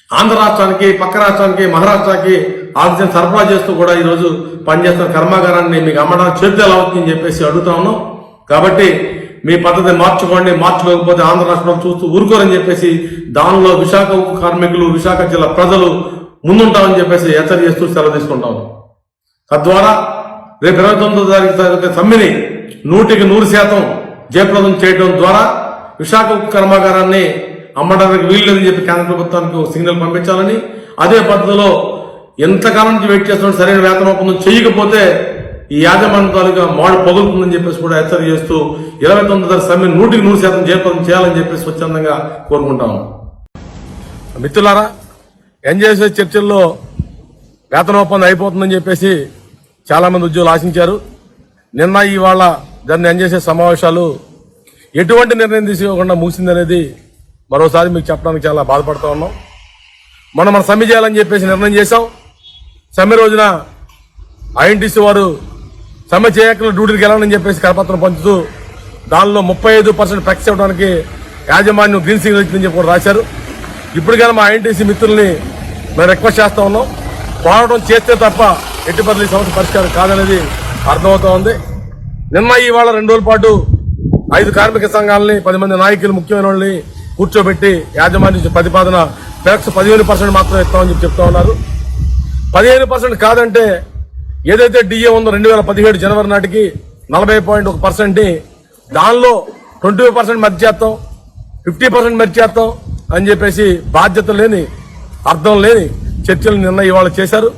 ఆంధ్ర రాష్ట్రానికి, పక్క రాష్ట్రానికి, మహారాష్ట్రకి ఆక్సిజన్ సరఫరా చేస్తూ కూడా ఈరోజు పనిచేస్తున్న కర్మాగారాన్ని మీకు అమ్మడానికి చేతి ఎలా అవుతుందని చెప్పేసి అడుగుతా ఉన్నాం. కాబట్టి మీ పద్ధతి మార్చుకోండి, మార్చుకోకపోతే ఆంధ్ర రాష్ట్రంలో చూస్తూ ఊరుకోరని చెప్పేసి దానిలో విశాఖ కార్మికులు, విశాఖ జిల్లా ప్రజలు ముందుంటామని చెప్పేసి హెచ్చరిక చేస్తూ సెలవు తీసుకుంటాం. తద్వారా రేపు 29వ తారీఖు సమ్మెని 100% జయప్రదం చేయడం ద్వారా విశాఖ కర్మాగారాన్ని అమ్మడానికి వీల్లేదని చెప్పి కేంద్ర ప్రభుత్వానికి సిగ్నల్ పంపించాలని, అదే పద్ధతిలో ఎంతకాలం నుంచి వెయిట్ చేస్తున్న సరైన వేతన ఒప్పందం చేయకపోతే ఈ యాజమాన్య తాలూకా మాడు పగులుతుందని చెప్పేసి కూడా హెచ్చరిక చేస్తూ 29వ తారీఖు సమ్మె 100% జయప్రదం చేయాలని చెప్పేసి స్వచ్ఛందంగా కోరుకుంటాము. మిత్రులారా, ఎన్జేఎస్ఎస్ చర్చల్లో వేతన ఒప్పందం అయిపోతుందని చెప్పేసి చాలా మంది ఉద్యోగులు ఆశించారు. నిన్న ఇవాళ దాన్ని ఎన్జేఎస్ఎస్ సమావేశాలు ఎటువంటి నిర్ణయం తీసుకోకుండా ముగిసిందనేది మరోసారి మీకు చెప్పడానికి చాలా బాధపడుతూ ఉన్నాం. మన సమ్మె చేయాలని చెప్పేసి నిర్ణయం చేశాం. సమ్మె రోజున ఐఎన్టీసీ వారు సమ్మె చేయకుండా డ్యూటీకి వెళ్ళాలని చెప్పేసి కరపత్రం పంచుతూ దానిలో 35% ఫ్లెక్స్ ఇవ్వడానికి యాజమాన్యం గ్రీన్ సిగ్నల్ ఇచ్చిందని చెప్పి కూడా రాశారు. ఇప్పటికైనా మా ఐఎన్టీసీ మిత్రుల్ని మేము రిక్వెస్ట్ చేస్తా ఉన్నాం. పోరాటం చేస్తే తప్ప ఎట్టి పరిస్థితుల్లో సమస్య పరిష్కారం కాదనేది అర్థమవుతా ఉంది. నిన్న ఇవాళ 2 రోజుల పాటు 5 కార్మిక సంఘాలని, 10 మంది నాయకులు, ముఖ్యమైన వాళ్ళని కూర్చోబెట్టి యాజమాన్యం ప్రతిపాదన ఫ్లెక్స్ 15% మాత్రం ఇస్తామని చెప్తా ఉన్నారు. 15% కాదంటే ఏదైతే డిఏ ఉందో 2017 జనవరి నాటికి 40.1% దానిలో 20% మెర్జ్ చేస్తాం, 50% మెర్జ్ చేస్తాం అని చెప్పేసి బాధ్యత లేని, అర్థం లేని చర్చలు నిన్న ఇవాళ చేశారు.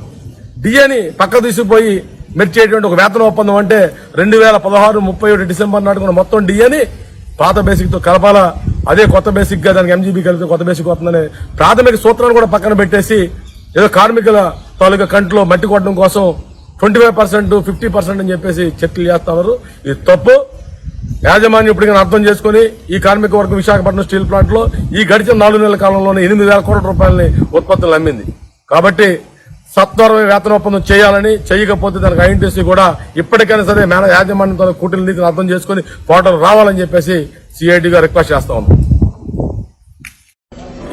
డిఏని పక్క తీసుకుపోయి మెర్జ్ చేయటువంటి ఒక వేతన ఒప్పందం అంటే 2016 31 డిసెంబర్ నాటికి మొత్తం డిఏని పాత బేసిక్ తో కలపాలా, అదే కొత్త బేసిక్ గా దానికి ఎంజీబీ కలిపితే కొత్త బేసిక్ వస్తుందనే ప్రాథమిక సూత్రాన్ని కూడా పక్కన పెట్టేసి ఏదో కార్మికుల తాలూకా కంట్లో మట్టి కొట్టడం కోసం 25%, 50% అని చెప్పేసి చర్చలు చేస్తున్నారు. ఇది తప్పు. యాజమాన్యం ఇప్పటికైనా అర్థం చేసుకుని ఈ కార్మిక వర్గం విశాఖపట్నం స్టీల్ ప్లాంట్ లో ఈ గడిచిన 4 నెలల కాలంలోనే 8,000 కోట్ల రూపాయలని ఉత్పత్తులు అమ్మింది. కాబట్టి సత్వరమే వేతన ఒప్పందం చేయాలని, చేయకపోతే దానికి ఐఎన్టీసీ కూడా ఇప్పటికైనా సరే యాజమాన్యం కూటమి నీతిని అర్థం చేసుకుని పోరాటం రావాలని చెప్పేసి సిఐటిగా రిక్వెస్ట్ చేస్తా ఉన్నాం.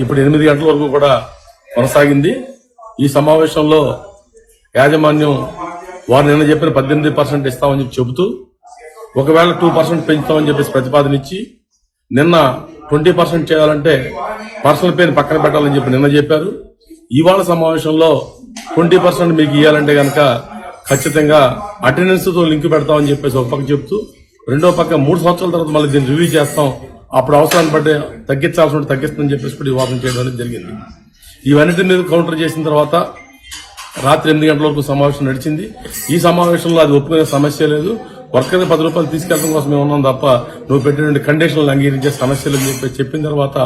ఇప్పుడు 8 గంటల వరకు కూడా కొనసాగింది. ఈ సమావేశంలో యాజమాన్యం వారు నిన్న చెప్పిన 18% ఇస్తామని చెప్పి చెబుతూ ఒకవేళ 2% పెంచుతామని చెప్పేసి ప్రతిపాదన ఇచ్చి నిన్న 20% చేయాలంటే పర్సనల్ పేని పక్కన పెట్టాలని చెప్పి నిన్న చెప్పారు. ఇవాళ సమావేశంలో 20% మీకు ఇవ్వాలంటే కనుక ఖచ్చితంగా అటెండెన్స్ తో లింక్ పెడతామని చెప్పేసి ఒక పక్క చెప్తూ, రెండో పక్క 3 సంవత్సరాల తర్వాత మళ్ళీ దీన్ని రివ్యూ చేస్తాం, అప్పుడు అవసరాన్ని బట్టి తగ్గించాల్సి ఉంటే తగ్గిస్తుందని చెప్పేసి కూడా ఈ వాదన చేయడం అనేది జరిగింది. ఇవన్నిటి మీద కౌంటర్ చేసిన తర్వాత రాత్రి 8 గంటల వరకు సమావేశం నడిచింది. ఈ సమావేశంలో అది ఒప్పుకునే సమస్య లేదు. వర్కర్ని 10 రూపాయలు తీసుకెళ్లడం కోసం మేము ఉన్నాం తప్ప నువ్వు పెట్టిన కండిషన్లు అంగీకరించే సమస్యలు అని చెప్పి చెప్పిన తర్వాత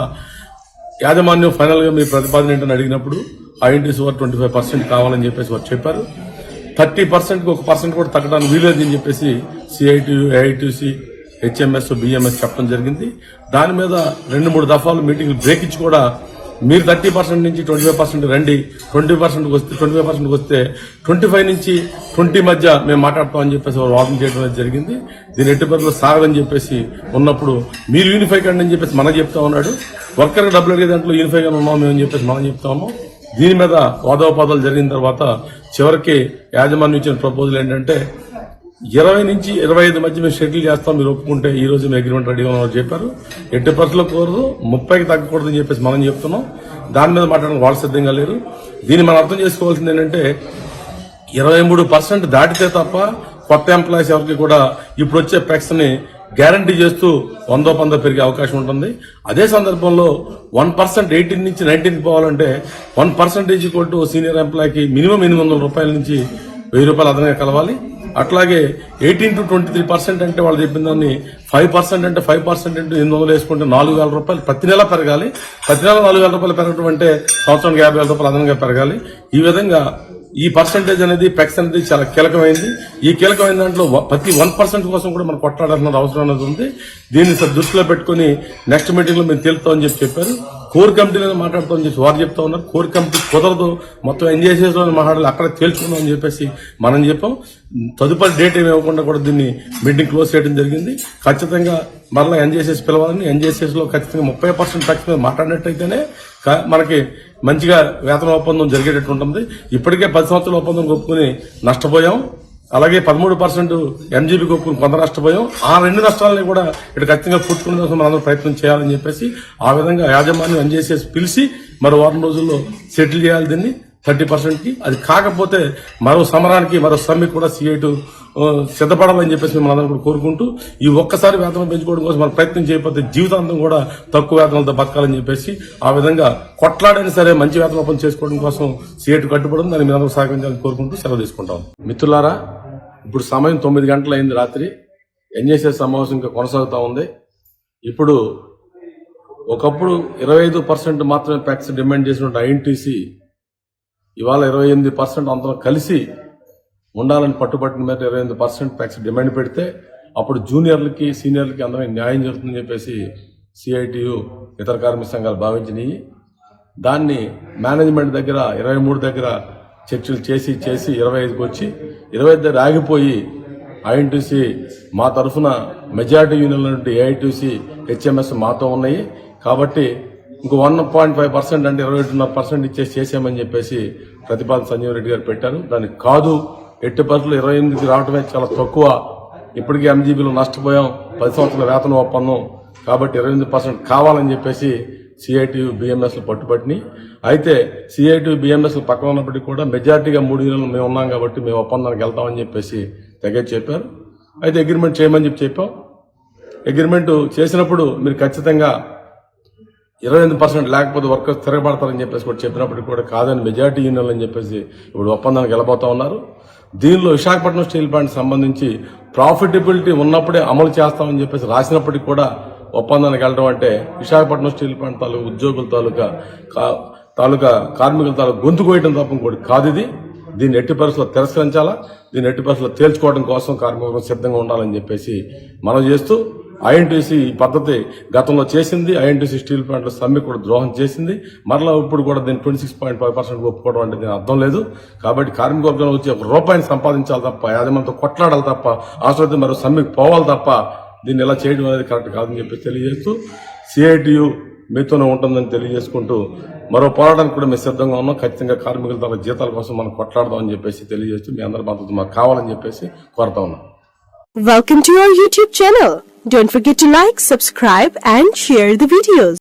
యాజమాన్యం ఫైనల్ గా మీ ప్రతిపాదన ఏంటని అడిగినప్పుడు ఐఎన్టీసీ వారు 25% కావాలని చెప్పేసి వారు చెప్పారు. 30% 1% కూడా తగ్గడానికి వీలేదని చెప్పేసి సిఐటి, ఏఐటీసీ, హెచ్ఎంఎస్, బిఎంఎస్ చెప్పడం జరిగింది. దాని మీద 2-3 దఫాలు మీటింగ్లు బ్రేక్ ఇచ్చి కూడా మీరు 30% నుంచి 25% రండి, 25% వస్తే 25 నుంచి 20 మధ్య మేము మాట్లాడతామని చెప్పేసి వారు వాదన చేయడం అనేది జరిగింది. దీని ఎట్టి పరిస్థితుల్లో సాగదని చెప్పేసి ఉన్నప్పుడు మీరు యూనిఫై కండి అని చెప్పేసి మనం చెప్తా ఉన్నాడు. వర్కర్ డబ్బులు అడిగే దాంట్లో యూనిఫైగా ఉన్నాం మేము అని చెప్పేసి మనం చెప్తా ఉన్నాం. దీని మీద వాదోపాదాలు జరిగిన తర్వాత చివరికి యాజమాన్యం ఇచ్చిన ప్రపోజల్ ఏంటంటే 20 నుంచి 25 మధ్య మేము షెడ్యూల్ చేస్తాం, మీరు ఒప్పుకుంటే ఈ రోజు మేము అగ్రిమెంట్ రెడీగా ఉన్నామని చెప్పారు. 80% కూడదు, 30కి తగ్గకూడదని చెప్పేసి మనం చెప్తున్నాం. దాని మీద మాట్లాడడానికి వాళ్ళు సిద్ధంగా లేరు. దీన్ని మనం అర్థం చేసుకోవాల్సింది ఏంటంటే 23% దాటితే తప్ప కొత్త ఎంప్లాయీస్ ఎవరికి కూడా ఇప్పుడు వచ్చే పెక్స్ ని గ్యారంటీ చేస్తూ 100 పెరిగే అవకాశం ఉంటుంది. అదే సందర్భంలో 1% 18 నుంచి 19 పోవాలంటే 1% ఈక్వల్ టు సీనియర్ ఎంప్లాయీకి మినిమం 800 రూపాయల నుంచి 1000 రూపాయలు అదనంగా కలవాలి. అట్లాగే 18 to 23% అంటే వాళ్ళు చెప్పిన దాన్ని 5% అంటే 5% అంటే 800 వేసుకుంటే 4000 రూపాయలు ప్రతి నెల పెరగాలి. ప్రతి నెల 4000 రూపాయలు పెరగడం అంటే సంవత్సరానికి 50,000 రూపాయలు అదనంగా పెరగాలి. ఈ విధంగా ఈ పర్సంటేజ్ అనేది పెక్స్ అనేది చాలా కీలకమైంది. ఈ కీలకమైన దాంట్లో ప్రతి 1% కోసం కూడా మనం కొట్లాడాల్సిన అవసరం అనేది ఉంది. దీన్ని దృష్టిలో పెట్టుకుని నెక్స్ట్ మీటింగ్ లో మేము తేలుతామని చెప్పారు. కోర్ కమిటీలో మాట్లాడుతామని చెప్పి వారు చెప్తా ఉన్నారు. కోర్ కమిటీ కుదరదు, మొత్తం ఎన్జేసీఎస్ లో మాట్లాడాలి, అక్కడ తేల్చుకుందాం అని చెప్పేసి మనం చెప్పాం. తదుపరి డేట్ ఏమి ఇవ్వకుండా కూడా దీన్ని మీటింగ్ క్లోజ్ చేయడం జరిగింది. ఖచ్చితంగా మరలా ఎన్జేసీఎస్ పిలవాలని, ఎన్జేసీఎస్ లో ఖచ్చితంగా 30% ట్యాక్స్ మీద మాట్లాడినట్టయితేనే మనకి మంచిగా వేతన ఒప్పందం జరిగేటట్టు ఉంటుంది. ఇప్పటికే 10 సంవత్సరాల ఒప్పందం ఒప్పుకుని నష్టపోయాం. అలాగే 13% ఎంజీబీకి ఒప్పుకుని కొంత నష్టపోయాం. ఆ 2 నష్టాలని కూడా ఇక్కడ ఖచ్చితంగా పుట్టుకునే కోసం మనందరూ ప్రయత్నం చేయాలని చెప్పేసి ఆ విధంగా యాజమాన్యం ఎన్జేసీఎస్ పిలిచి మరో వారం రోజుల్లో సెటిల్ చేయాలి దీన్ని 30%కి. అది కాకపోతే మరో సమరానికి, మరో సమ్మెకి కూడా సిఐటు సిద్ధపడాలని చెప్పేసి మనందరం కూడా కోరుకుంటూ, ఈ ఒక్కసారి వేతనం పెంచుకోవడం కోసం మనం ప్రయత్నం చేయకపోతే జీవితాంతం కూడా తక్కువ వేతనాలతో బతకాలని చెప్పేసి ఆ విధంగా కొట్లాడైనా సరే మంచి వేతన ఒప్పందం చేసుకోవడం కోసం సిఐటు కట్టుబడడం, దాన్ని మీరు అందరూ సహకరించాలని కోరుకుంటూ సెలవు తీసుకుంటాం. మిత్రులారా, ఇప్పుడు సమయం 9 గంటలు అయింది రాత్రి. ఎన్జేసీఎస్ సమావేశం ఇంకా కొనసాగుతూ ఉంది. ఇప్పుడు ఒకప్పుడు 25% మాత్రమే ప్యాక్స్ డిమాండ్ చేసినట్టు ఐఎన్టీసీ ఇవాళ 28% అందరం కలిసి ఉండాలని పట్టుబట్టిన మీద 28% ప్యాక్స్ డిమాండ్ పెడితే అప్పుడు జూనియర్లకి, సీనియర్లకి అందరికి న్యాయం జరుగుతుందని చెప్పేసి సిఐటియు ఇతర కార్మిక సంఘాలు భావించినాయి. దాన్ని మేనేజ్మెంట్ దగ్గర 23 దగ్గర చర్చలు చేసి 25కి వచ్చి 25 దగ్గర ఆగిపోయి ఐఎన్టీసీ మా తరఫున మెజారిటీ యూనియన్ల నుండి ఏఐటీసీ, హెచ్ఎంఎస్ మాతో ఉన్నాయి కాబట్టి ఇంకో 1.5% అంటే 22% చేసామని చెప్పేసి ప్రతిపాదన సంజీవ్ రెడ్డి గారు పెట్టారు. దానికి కాదు, 8% 28కి రావడమే చాలా తక్కువ, ఇప్పటికీ ఎంజీబీలో నష్టపోయాం, 10 సంవత్సరాల వేతన ఒప్పందం కాబట్టి 28% కావాలని చెప్పేసి సిఐటియు, బిఎంఎస్లు పట్టుబట్టినాయి. అయితే సిఐటియు, బిఎంఎస్లు పక్కన ఉన్నప్పటికీ కూడా మెజార్టీగా 3 యూనియన్లు మేము ఉన్నాం కాబట్టి మేము ఒప్పందానికి వెళ్తామని చెప్పేసి తెగ చెప్పారు. అయితే అగ్రిమెంట్ చేయమని చెప్పాం. అగ్రిమెంట్ చేసినప్పుడు మీరు ఖచ్చితంగా 28% లేకపోతే వర్కర్స్ తిరగబడతారని చెప్పేసి కూడా చెప్పినప్పటికీ కూడా కాదని మెజార్టీ యూనియన్లు అని చెప్పేసి ఇప్పుడు ఒప్పందానికి వెళ్ళబోతా ఉన్నారు. దీనిలో విశాఖపట్నం స్టీల్ ప్లాంట్ సంబంధించి ప్రాఫిటబిలిటీ ఉన్నప్పుడే అమలు చేస్తామని చెప్పేసి రాసినప్పటికీ కూడా ఒప్పందానికి వెళ్ళడం అంటే విశాఖపట్నం స్టీల్ ప్లాంట్ తాలూకు ఉద్యోగుల తాలూకా కార్మికుల తాలూకు గొంతు కోయటం తప్ప ఇంకోటి కాదు ఇది. దీన్ని ఎట్టి పరిస్థితుల్లో తిరస్కరించాలా, దీన్ని ఎట్టి పరిస్థితుల్లో తేల్చుకోవడం కోసం కార్మికులు సిద్ధంగా ఉండాలని చెప్పేసి మనం చేస్తూ, ఐఎన్టీసీ ఈ పద్ధతి గతంలో చేసింది. ఐఎన్టీసీ స్టీల్ ప్లాంట్ సమ్మె కూడా ద్రోహం చేసింది. మరలా ఇప్పుడు కూడా దీన్ని 26.5% ఒప్పుకోవడం అంటే దీని అర్థం లేదు. కాబట్టి కార్మిక వర్గంలో వచ్చి ₹1 సంపాదించాలి తప్ప, యాజమాన్యంతో కొట్లాడాలి తప్ప, అవసరమైతే మరో సమ్మెకి పోవాలి తప్ప దీన్ని ఇలా చేయడం అనేది కరెక్ట్ కాదని చెప్పి తెలియజేస్తూ, సిఐటియు మీతోనే ఉంటుందని తెలియజేసుకుంటూ మరో పోరాటానికి కూడా మేము సిద్ధంగా ఉన్నాం. ఖచ్చితంగా కార్మికుల తమ జీతాల కోసం మనం కొట్లాడదామని చెప్పేసి తెలియజేస్తూ మీ అందరి మద్దతు మాకు కావాలని చెప్పేసి కోరుతా ఉన్నాం. Welcome to our YouTube channel. Don't forget to like, subscribe and share the videos.